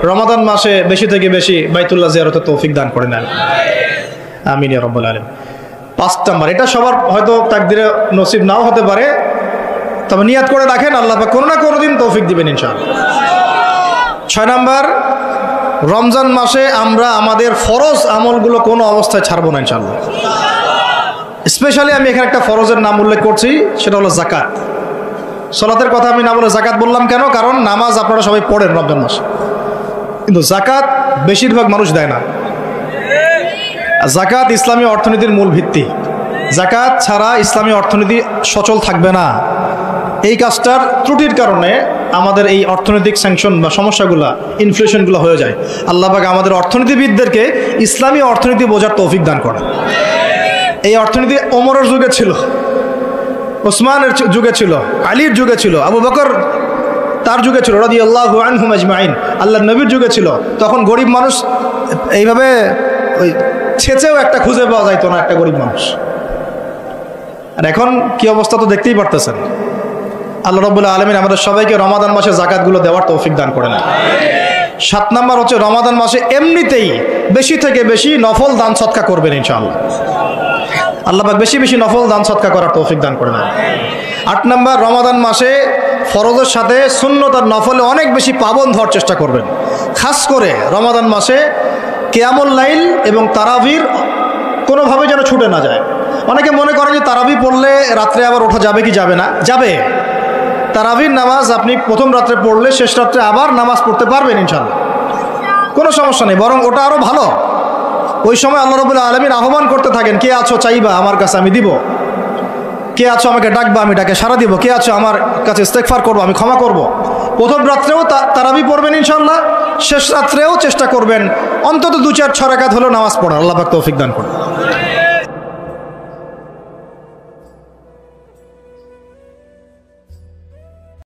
Speaker 1: রমাদান মাসে বেশি থেকে বেশি বাইতুল্লাহ জিয়ারতের তৌফিক দান করে নেন, আমিন ইয়া রাব্বুল আলামিন। 5 নাম্বার, এটা সবার হয়তো তাকদিরে নসিব নাও হতে পারে, তবে নিয়াত করে রাখেন, আল্লাহ পাক কোনো না কোনো দিন তৌফিক দিবেন ইনশাআল্লাহ। 6 নাম্বার, রমজান মাসে আমরা আমাদের ফরজ আমলগুলো কোনো অবস্থায় ছাড়বো না ইনশাআল্লাহ। স্পেশালি আমি এখানে একটা ফরজের নাম উল্লেখ করছি, সেটা হলো জাকাত। সালাতের কথা আমি না বলে জাকাত বললাম কেন? কারণ নামাজ আপনারা সবাই পড়েন রমজান মাসে, কিন্তু জাকাত বেশিরভাগ মানুষ দেয় না। জাকাত ইসলামী অর্থনীতির মূল ভিত্তি। জাকাত ছাড়া ইসলামী অর্থনীতি সচল থাকবে না। এই কাজটার ত্রুটির কারণে আমাদের এই অর্থনৈতিক স্যাংশন বা সমস্যাগুলো, ইনফ্লেশনগুলো হয়ে যায়। আল্লাহ পাক আমাদের অর্থনীতিবিদদেরকে ইসলামী অর্থনীতি বোঝার তৌফিক দান করেন। এই অর্থনীতি ওমরের যুগে ছিল, ওসমানের যুগে ছিল, আলীর যুগে ছিল, আবু বকর তার যুগে ছিল, রাদিয়াল্লাহু আনহুম আজমাইন, আল্লাহর নবীর যুগে ছিল। তখন গরিব মানুষ এইভাবে ওই ছেঁচেও একটা খুঁজে পাওয়া যাইতো না, একটা গরিব মানুষ। আর এখন কি অবস্থা তো দেখতেই পারতেছেন। আল্লাহ রাব্বুল আলামিন আমাদের সবাইকে রমাদান মাসে জাকাতগুলো দেওয়ার তৌফিক দান করে না। 7 নাম্বার হচ্ছে রমাদান মাসে এমনিতেই বেশি থেকে বেশি নফল দান সদকা করবেন ইনশাআল্লাহ। আল্লাহ পাক বেশি বেশি নফল দান সদকা করার তৌফিক দান করে না। 8 নাম্বার, রমাদান মাসে ফরজের সাথে সুন্নত আর নফলে অনেক বেশি পাবন ধরার চেষ্টা করবেন। খাস করে রমাদান মাসে কিয়ামুল লাইল এবং তারাবির কোনোভাবে যেন ছুটে না যায়। অনেকে মনে করেন যে তারাবি পড়লে রাত্রে আবার ওঠা যাবে কি যাবে না? যাবে। তারাবির নামাজ আপনি প্রথম রাত্রে পড়লে শেষ রাত্রে আবার নামাজ পড়তে পারবেন ইনশাআল্লাহ, কোনো সমস্যা নেই, বরং ওটা আরও ভালো। ওই সময় আল্লাহ রাব্বুল আলামিন আহ্বান করতে থাকেন, কে আছো চাইবা আমার কাছে আমি দিব, কে আছো আমাকে ডাকবা আমি ডাকে সাড়া দিব, কে আছো আমার কাছে ইস্তেগফার করবো আমি ক্ষমা করব। প্রথম রাত্রেও তারাবি পড়বেন ইনশাআল্লাহ, শেষ রাত্রেও চেষ্টা করবেন অন্তত 2-4 রাকাত হলেও নামাজ পড়ার। আল্লাহ পাক তৌফিক দান করুন।